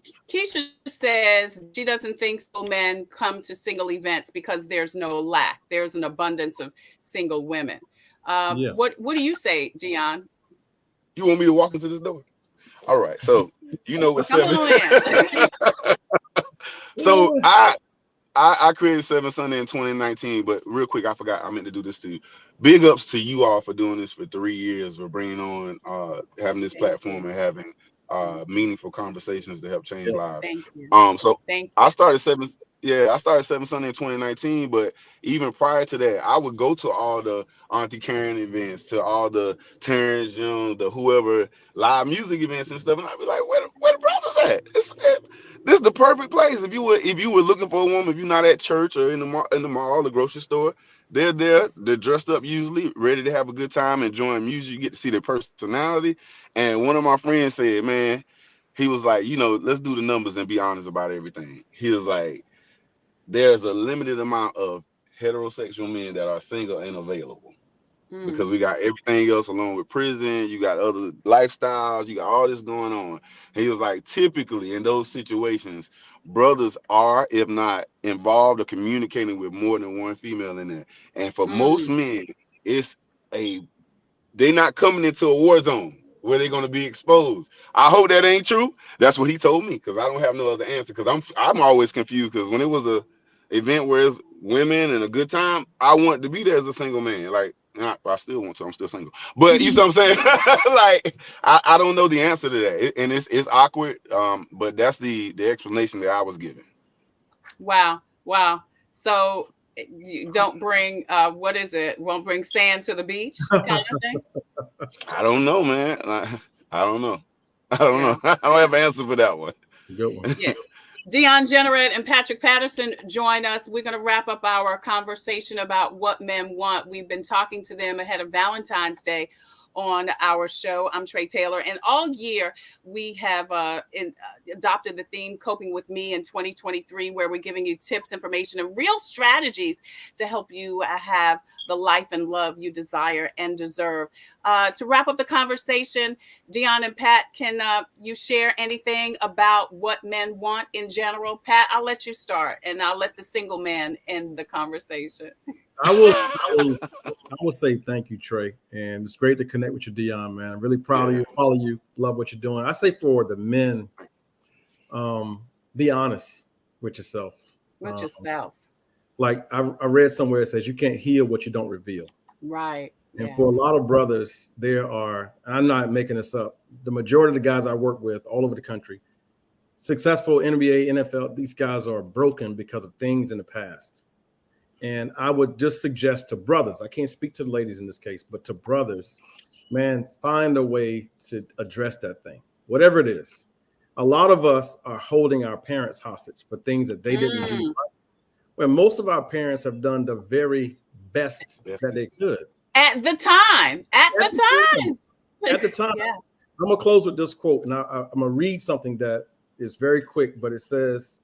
says she doesn't think single men come to single events because there's no lack. There's an abundance of single women. What do you say, Deon? You want me to walk into this door? All right. So what Come on. So I created Seven Sunday in 2019, but real quick, I forgot I meant to do this to you. Big ups to you all for doing this for 3 years, for bringing on, having this platform and having meaningful conversations to help change lives. Thank you. Thank you. I started Seven Sunday in 2019, but even prior to that, I would go to all the Auntie Karen events, to all the Terrence Young, the whoever live music events and stuff, and I'd be like, where the brothers at? This is the perfect place. If you were looking for a woman, if you're not at church or in the mall, the grocery store, they're there. They're dressed up usually, ready to have a good time, enjoying music. You get to see their personality. And one of my friends said, man, he was like, let's do the numbers and be honest about everything. He was like, there's a limited amount of heterosexual men that are single and available. because we got everything else along with prison. You got other lifestyles. You got all this going on. And he was like, typically in those situations, brothers are, if not involved or communicating with more than one female in there. And for most men, it's they're not coming into a war zone where they're going to be exposed. I hope that ain't true. That's what he told me, because I don't have no other answer. Because I'm always confused, because when it was a event where it's women and a good time, I want to be there as a single man. Like, I still want to. I'm still single. But you know what I'm saying? Like, I don't know the answer to that. And it's awkward. But that's the explanation that I was given. Wow. So you don't bring what is it? Won't bring sand to the beach kind of thing? I don't know, man. I don't know. I don't know. I don't have an answer for that one. Good one. Yeah. Deon Genrette and Patrick Patterson join us. We're going to wrap up our conversation about what men want. We've been talking to them ahead of Valentine's Day on our show. I'm Tre Tailor, and all year we have adopted the theme Coping With Me in 2023, where we're giving you tips, information, and real strategies to help you have the life and love you desire and deserve. To wrap up the conversation, Deon and Pat, can you share anything about what men want in general? Pat, I'll let you start, and I'll let the single man end the conversation. I will say thank you, Tre, and it's great to connect with you, Deon, man. I'm really proud of you, follow you, love what you're doing. I say for the men, be honest with yourself. With yourself. Like I read somewhere, it says you can't heal what you don't reveal. Right. And for a lot of brothers, there are, and I'm not making this up, the majority of the guys I work with all over the country, successful NBA, NFL, these guys are broken because of things in the past. And I would just suggest to brothers, I can't speak to the ladies in this case, but to brothers, man, find a way to address that thing, whatever it is. A lot of us are holding our parents hostage for things that they didn't do. When most of our parents have done the very best that they could. At the time. Yeah. I'm going to close with this quote, and I'm going to read something that is very quick, but it says,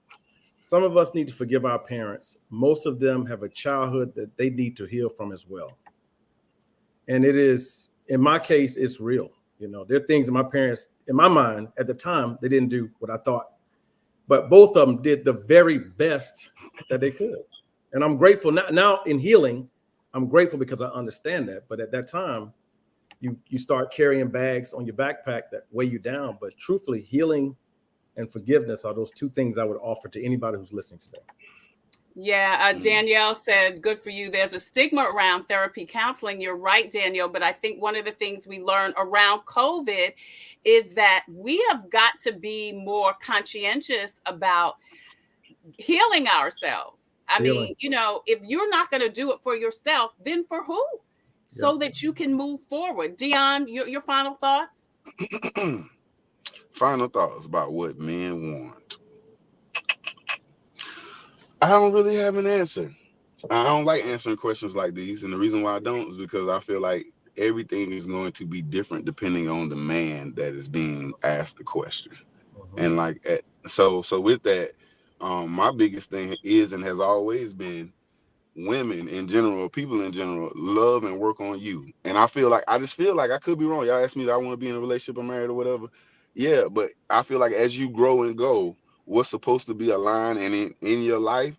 some of us need to forgive our parents. Most of them have a childhood that they need to heal from as well. And it is, in my case, it's real. You know, there are things that my parents, in my mind, at the time, they didn't do what I thought. But both of them did the very best that they could. And I'm grateful. Now in healing, I'm grateful because I understand that. But at that time, you start carrying bags on your backpack that weigh you down. But truthfully, healing and forgiveness are those two things I would offer to anybody who's listening today. Yeah, Danielle said, good for you. There's a stigma around therapy counseling. You're right, Danielle. But I think one of the things we learned around COVID is that we have got to be more conscientious about healing ourselves. I mean, you know, if you're not going to do it for yourself, then for who? So that you can move forward. Deon, your final thoughts? Final thoughts about what men want. I don't really have an answer. I don't like answering questions like these. And the reason why I don't is because I feel like everything is going to be different depending on the man that is being asked the question. And like, so with that, my biggest thing is and has always been women in general, people in general, love and work on you. And I just feel like I could be wrong. Y'all ask me that I want to be in a relationship or married or whatever. Yeah, but I feel like as you grow and go, what's supposed to be a line in your life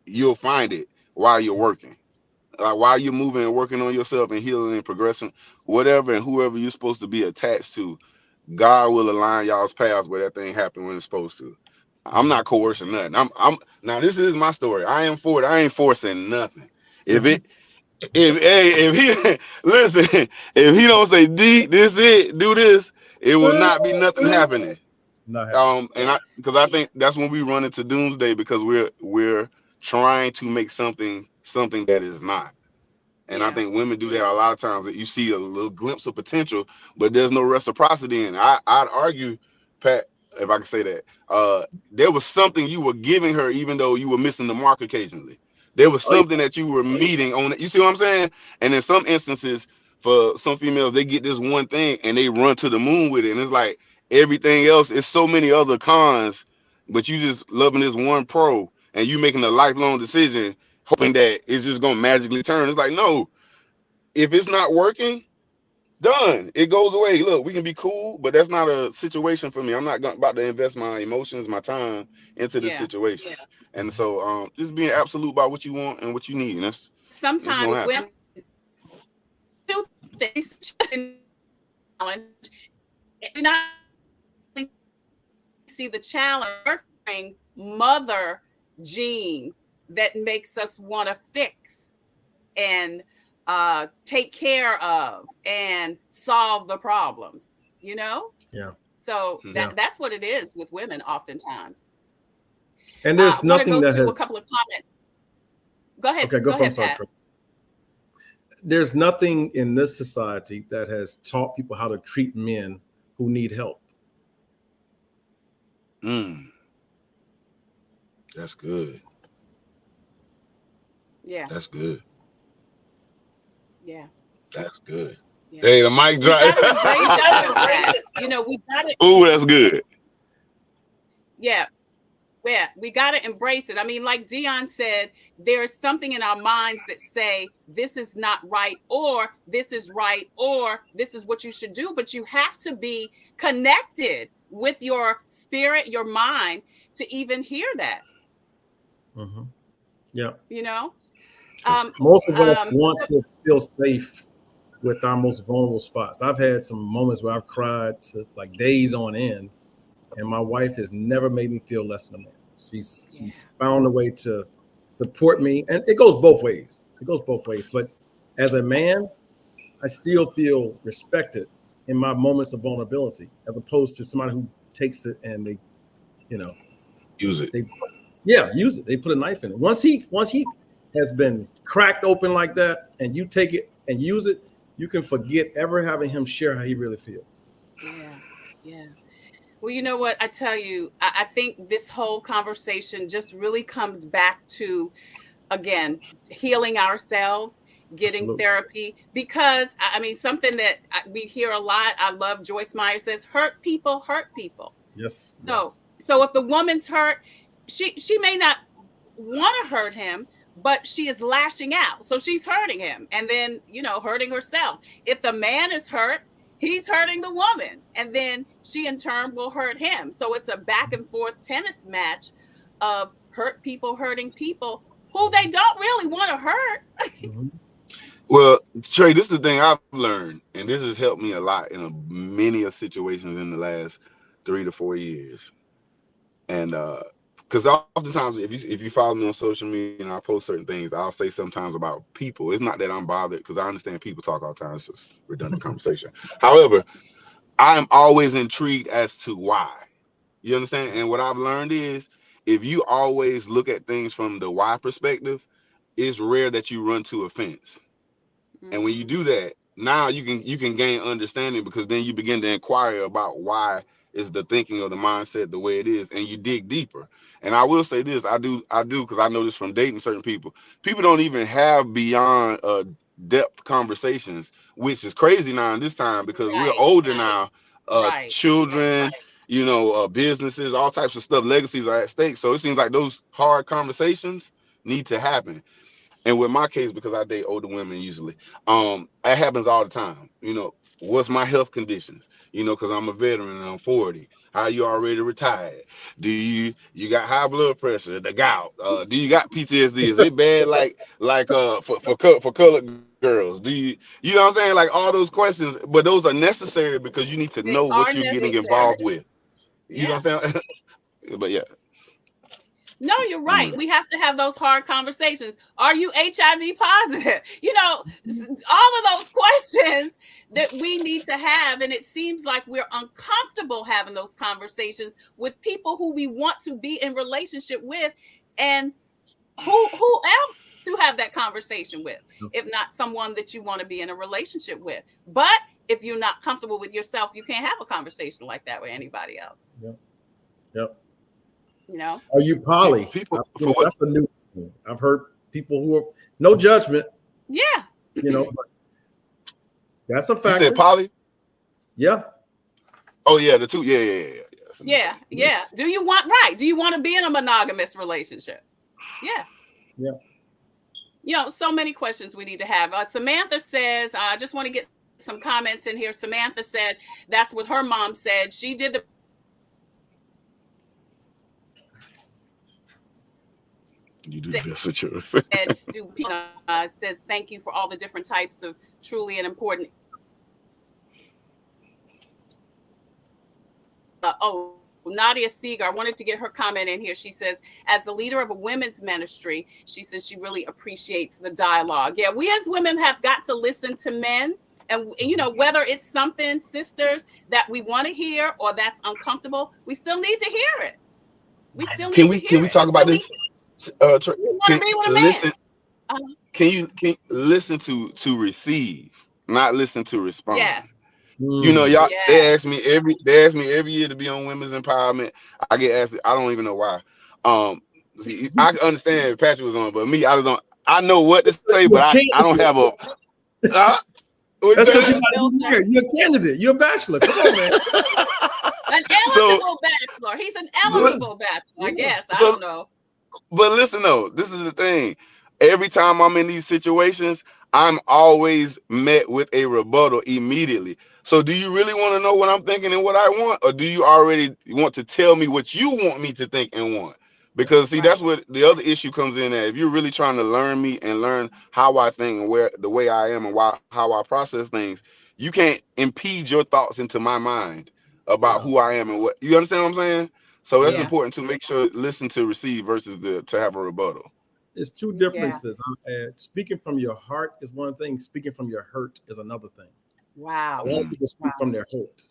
you'll find it while you're working. Like while you're moving and working on yourself and healing and progressing, whatever and whoever you're supposed to be attached to, God will align y'all's paths where that thing happened when it's supposed to. I'm not coercing nothing. I'm now this is my story. I ain't forcing nothing. If he listen, if he don't say D, this it, do this, it will not be nothing happening. Because I think that's when we run into doomsday, because we're trying to make something that is not. And I think women do that a lot of times, that you see a little glimpse of potential, but there's no reciprocity in it. I'd argue, Pat, if I can say that, there was something you were giving her, even though you were missing the mark occasionally. There was something that you were meeting on it. You see what I'm saying? And in some instances, for some females, they get this one thing and they run to the moon with it. And it's like everything else is so many other cons, but you just loving this one pro and you making a lifelong decision, hoping that it's just gonna magically turn. It's like, no, if it's not working, done. It goes away. Look, we can be cool, but that's not a situation for me. I'm not about to invest my emotions, my time into this situation. And so just being absolute about what you want and what you need. And that's sometimes gonna happen. Women do things challenge. And not see the challenge mother gene that makes us want to fix and take care of and solve the problems, you know? Yeah. So that's what it is with women oftentimes. And there's nothing that has... a couple of comments. Go ahead. Okay, go ahead, Pat. There's nothing in this society that has taught people how to treat men who need help. That's good. Yeah. That's good. Yeah. That's good. Yeah. Hey, the mic drop. You know, we got it. Ooh, that's good. Yeah. Yeah, we got to embrace it. I mean, like Deon said, there's something in our minds that say this is not right, or this is right, or this is what you should do. But you have to be connected with your spirit, your mind, to even hear that. Mm-hmm. Yeah. You know, most of us want to feel safe with our most vulnerable spots. I've had some moments where I've cried to like days on end, and my wife has never made me feel less than a man. She's found a way to support me, and it goes both ways. But as a man, I still feel respected in my moments of vulnerability, as opposed to somebody who takes it and they, you know, use it. Use it. They put a knife in it. Once he has been cracked open like that, and you take it and use it, you can forget ever having him share how he really feels. Yeah. Well, you know what? I tell you, I think this whole conversation just really comes back to, again, healing ourselves, getting therapy, because I mean, something that we hear a lot. I love Joyce Meyer says, hurt people hurt people. Yes. So if the woman's hurt, she may not want to hurt him, but she is lashing out. So she's hurting him and then, you know, hurting herself. If the man is hurt, he's hurting the woman, and then she in turn will hurt him. So it's a back and forth tennis match of hurt people hurting people who they don't really want to hurt. Well, Trey, this is the thing I've learned, and this has helped me a lot in many situations in the last 3 to 4 years. And because oftentimes, if you follow me on social media and I post certain things, I'll say sometimes about people. It's not that I'm bothered, because I understand people talk all the time. It's just redundant conversation. However, I am always intrigued as to why. You understand? And what I've learned is, if you always look at things from the why perspective, it's rare that you run to a fence. And when you do that, now you can gain understanding, because then you begin to inquire about why is the thinking or the mindset the way it is, and you dig deeper. And I will say this, I do because I know this from dating certain people. People don't even have beyond depth conversations, which is crazy now in this time, because we're older now. Children, you know, businesses, all types of stuff, legacies are at stake. So it seems like those hard conversations need to happen. And with my case, because I date older women usually, that happens all the time. You know, what's my health conditions? You know, because I'm a veteran and I'm 40. How you already retired? Do you got high blood pressure, the gout? Do you got PTSD? Is it bad for colored girls? Do you know what I'm saying? Like all those questions, but those are necessary because you need to know what you're getting involved with. You know what I'm saying? But yeah. No, you're right. We have to have those hard conversations. Are you HIV positive? You know, all of those questions that we need to have. And it seems like we're uncomfortable having those conversations with people who we want to be in relationship with. And who else to have that conversation with, if not someone that you want to be in a relationship with? But if you're not comfortable with yourself, you can't have a conversation like that with anybody else. Yep. You know, are you poly? That's a new thing. I've heard people who are no judgment. Yeah. You know, but that's a factor. You said poly? Yeah. Oh yeah, the two. Yeah. Do you want to be in a monogamous relationship? Yeah. So many questions we need to have. Samantha says, I just want to get some comments in here. Samantha said that's what her mom said. She did the You do the best with yours. says thank you for all the different types of truly and important. Nadia Seeger, I wanted to get her comment in here. She says, as the leader of a women's ministry, she says she really appreciates the dialogue. Yeah, we as women have got to listen to men. And, whether it's something, sisters, that we want to hear or that's uncomfortable, we still need to hear it. We still need to hear it. Can we talk about this? Listen. Can you listen to receive, not listen to respond? Yes. Y'all. Yes. They ask me every year to be on women's empowerment. I get asked. I don't even know why. I understand Patrick was on, but me, I don't. I know what to say, but I don't have a. That's because you're a candidate. You're a bachelor. Come on, man. An eligible bachelor. He's an eligible bachelor, I guess. I don't know. But listen, though, this is the thing. Every time I'm in these situations, I'm always met with a rebuttal immediately. So do you really want to know what I'm thinking and what I want? Or do you already want to tell me what you want me to think and want? Because see, that's what the other issue comes in at. If you're really trying to learn me and learn how I think and the way I am and how I process things, you can't impede your thoughts into my mind about who I am and what. You understand what I'm saying? So that's important to make sure listen to receive versus to have a rebuttal. It's two differences. Speaking from your heart is one thing. Speaking from your hurt is another thing. Wow. A lot of people speak from their hurt.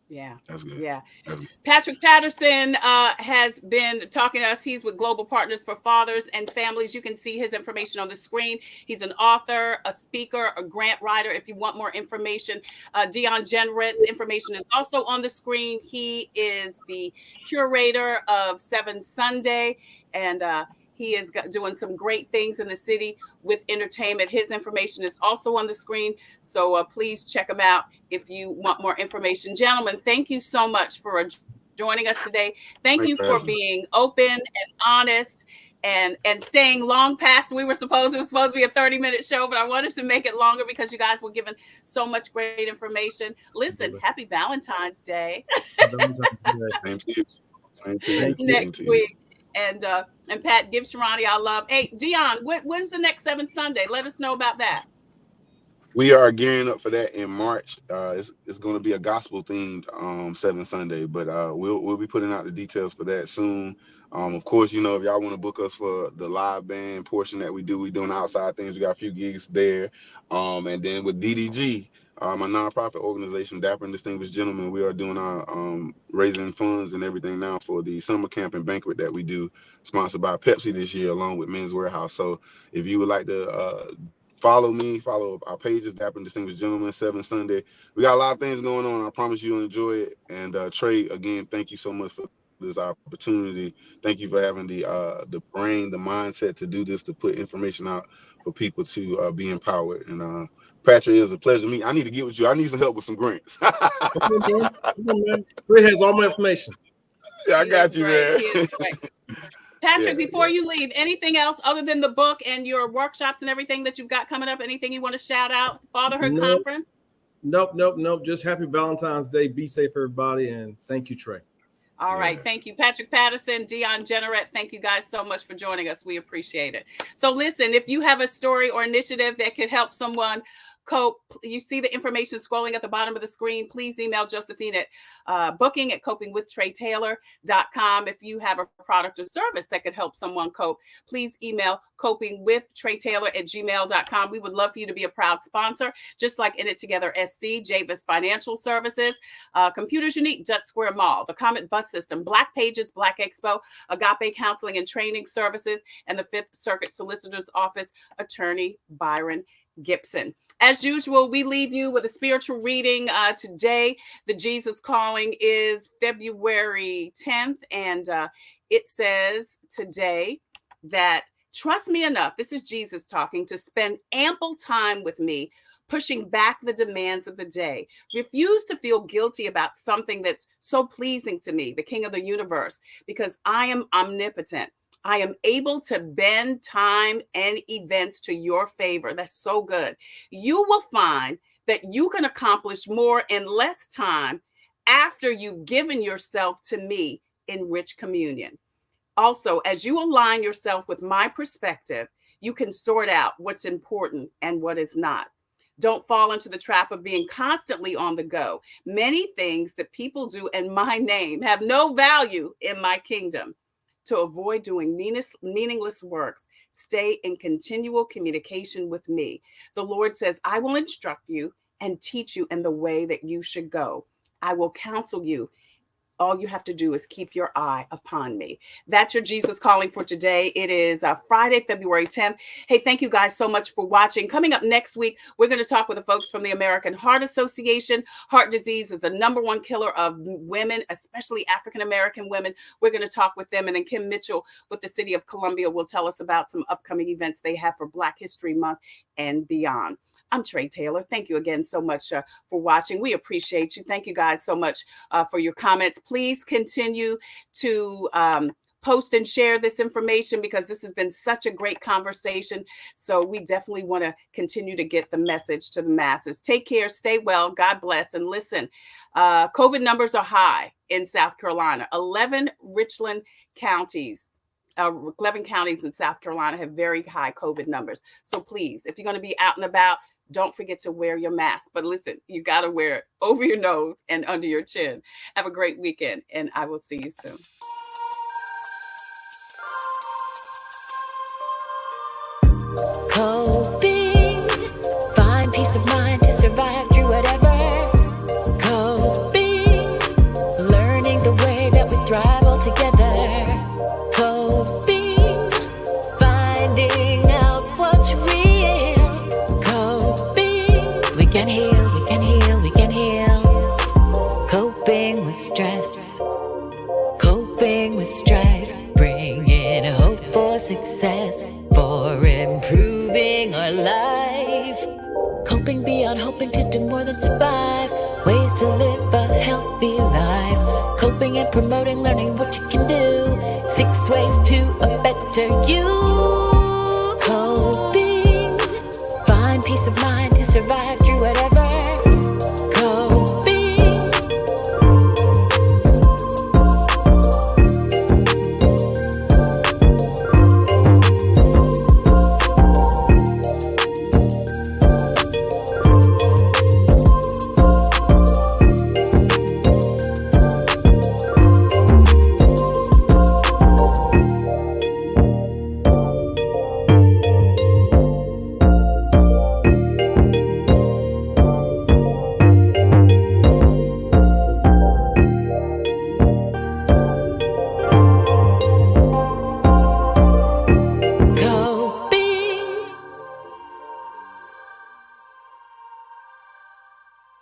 Yeah. That's good. Yeah. That's good. Patrick Patterson has been talking to us. He's with Global Partners for Fathers and Families. You can see his information on the screen. He's an author, a speaker, a grant writer. If you want more information, Deon Genrette's information is also on the screen. He is the curator of 7 Sunday, and he is doing some great things in the city with entertainment. His information is also on the screen. So please check him out if you want more information. Gentlemen, thank you so much for joining us today. Thank you for being open and honest and staying long past. It was supposed to be a 30-minute show, but I wanted to make it longer because you guys were given so much great information. Listen, happy Valentine's Day. Same to you. Next week. And Pat, give Sharani our love. Hey, Deon, when's the next 7th Sunday? Let us know about that. We are gearing up for that in March. It's going to be a gospel themed 7th Sunday, but we'll be putting out the details for that soon. Of course, if y'all want to book us for the live band portion that we're doing outside things, we got a few gigs there. And then with DDG, my nonprofit organization, Dapper and Distinguished Gentlemen, we are doing our raising funds and everything now for the summer camp and banquet that we do, sponsored by Pepsi this year, along with Men's Warehouse. So if you would like to follow our pages, Dapper and Distinguished Gentlemen, 7 Sunday. We got a lot of things going on. I promise you'll enjoy it. And Trey, again, thank you so much for this opportunity. Thank you for having the brain, the mindset to do this, to put information out for people to be empowered. And Patrick, it was a pleasure to meet. I need to get with you. I need some help with some grants. Ray has all my information. Yeah, I got you, man. Patrick, before you leave, anything else other than the book and your workshops and everything that you've got coming up? Anything you want to shout out? Fatherhood Conference? Nope. Just happy Valentine's Day. Be safe, everybody. And thank you, Trey. All right. Thank you, Patrick Patterson, Deon Genrette. Thank you guys so much for joining us. We appreciate it. So listen, if you have a story or initiative that could help someone cope, you see the information scrolling at the bottom of the screen. Please email Josephine at booking at copingwithtretatailor.com. If you have a product or service that could help someone cope, please email copingwithtretatailor@gmail.com. We would love for you to be a proud sponsor, just like In It Together SC, Javis Financial Services, Computers Unique, Dutch Square Mall, the Comet Bus System, Black Pages, Black Expo, Agape Counseling and Training Services, and the Fifth Circuit Solicitor's Office, Attorney Byron Gibson. As usual, we leave you with a spiritual reading. Today, the Jesus Calling is February 10th, and it says today that trust me enough, this is Jesus talking, to spend ample time with me, pushing back the demands of the day. Refuse to feel guilty about something that's so pleasing to me, the King of the universe, because I am omnipotent. I am able to bend time and events to your favor. That's so good. You will find that you can accomplish more in less time after you've given yourself to me in rich communion. Also, as you align yourself with my perspective, you can sort out what's important and what is not. Don't fall into the trap of being constantly on the go. Many things that people do in my name have no value in my kingdom. To avoid doing meaningless works, stay in continual communication with me. The Lord says, I will instruct you and teach you in the way that you should go. I will counsel you. All you have to do is keep your eye upon me. That's your Jesus Calling for today. It is Friday, February 10th. Hey, thank you guys so much for watching. Coming up next week, we're going to talk with the folks from the American Heart Association. Heart disease is the #1 killer of women, especially African-American women. We're going to talk with them. And then Kim Mitchell with the City of Columbia will tell us about some upcoming events they have for Black History Month and beyond. I'm Tre Tailor. Thank you again so much for watching. We appreciate you. Thank you guys so much for your comments. Please continue to post and share this information because this has been such a great conversation. So we definitely want to continue to get the message to the masses. Take care, stay well, God bless. And listen, COVID numbers are high in South Carolina. 11 Richland counties. 11 counties in South Carolina have very high COVID numbers. So please, if you're going to be out and about, don't forget to wear your mask. But listen, you got to wear it over your nose and under your chin. Have a great weekend, and I will see you soon. Coping, find peace of mind to survive through whatever. Coping, learning the way that we thrive all together. Coping, finding out what's real. Coping, we can heal, we can heal, we can heal. Coping with stress, coping with strife, bringing hope for success, for improving our life. Coping beyond hoping to do more than survive, ways to live a healthy life. Coping and promoting, learning what you can do, 6 ways to a better you.